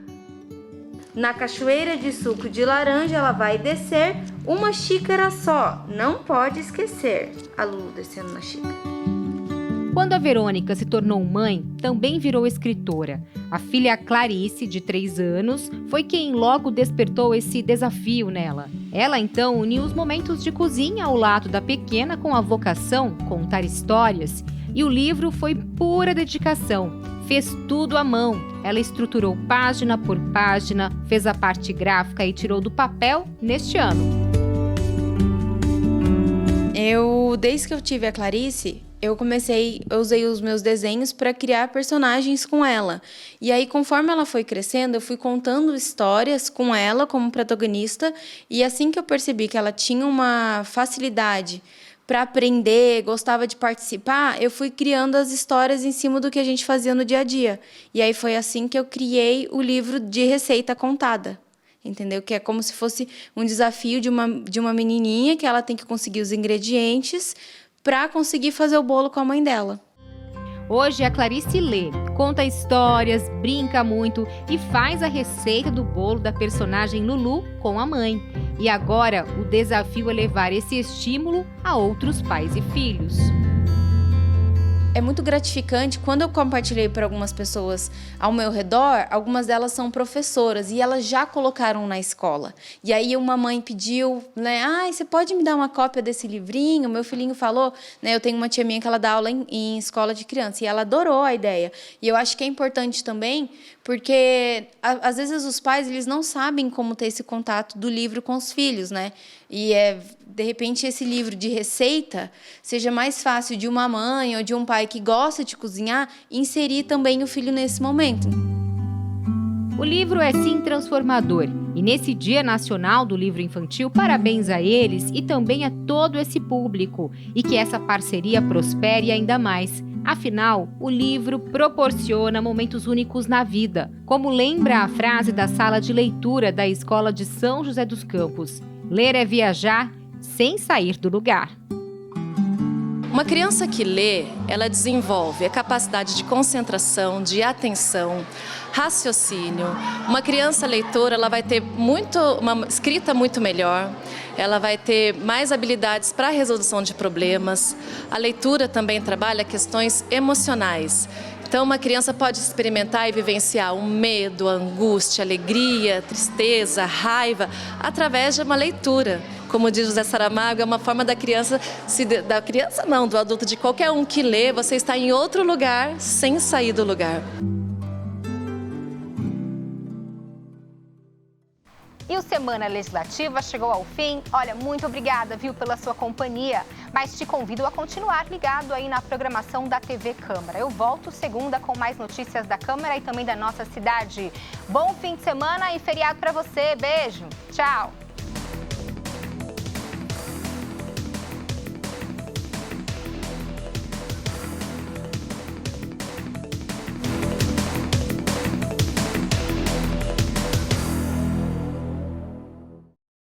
Na cachoeira de suco de laranja ela vai descer, uma xícara só, não pode esquecer. A Lulu descendo na xícara. Quando a Verônica se tornou mãe, também virou escritora. A filha Clarice, de 3 anos, foi quem logo despertou esse desafio nela. Ela, então, uniu os momentos de cozinha ao lado da pequena com a vocação contar histórias. E o livro foi pura dedicação. Fez tudo à mão. Ela estruturou página por página, fez a parte gráfica e tirou do papel neste ano. Desde que eu tive a Clarice, eu usei os meus desenhos para criar personagens com ela. E aí, conforme ela foi crescendo, eu fui contando histórias com ela como protagonista. E assim que eu percebi que ela tinha uma facilidade para aprender, gostava de participar, eu fui criando as histórias em cima do que a gente fazia no dia a dia. E aí foi assim que eu criei o livro de receita contada. Entendeu? Que é como se fosse um desafio de uma menininha que ela tem que conseguir os ingredientes para conseguir fazer o bolo com a mãe dela. Hoje a Clarice lê, conta histórias, brinca muito e faz a receita do bolo da personagem Lulu com a mãe. E agora o desafio é levar esse estímulo a outros pais e filhos. É muito gratificante quando eu compartilhei para algumas pessoas ao meu redor, algumas delas são professoras e elas já colocaram na escola. E aí uma mãe pediu, né, você pode me dar uma cópia desse livrinho? Meu filhinho falou, né, eu tenho uma tia minha que ela dá aula em escola de criança e ela adorou a ideia. E eu acho que é importante também, porque às vezes os pais eles não sabem como ter esse contato do livro com os filhos, né? E de repente esse livro de receita seja mais fácil de uma mãe ou de um pai que gosta de cozinhar inserir também o filho nesse momento. O livro é sim transformador e nesse Dia Nacional do Livro Infantil, parabéns a eles e também a todo esse público e que essa parceria prospere ainda mais. Afinal, o livro proporciona momentos únicos na vida, como lembra a frase da sala de leitura da Escola de São José dos Campos: ler é viajar sem sair do lugar. Uma criança que lê, ela desenvolve a capacidade de concentração, de atenção, raciocínio. Uma criança leitora, ela vai ter uma escrita muito melhor, ela vai ter mais habilidades para a resolução de problemas. A leitura também trabalha questões emocionais. Então, uma criança pode experimentar e vivenciar o medo, a angústia, a alegria, a tristeza, a raiva, através de uma leitura. Como diz José Saramago, é uma forma do adulto, de qualquer um que lê, você está em outro lugar sem sair do lugar. E o Semana Legislativa chegou ao fim. Olha, muito obrigada, pela sua companhia. Mas te convido a continuar ligado aí na programação da TV Câmara. Eu volto segunda com mais notícias da Câmara e também da nossa cidade. Bom fim de semana e feriado para você. Beijo. Tchau.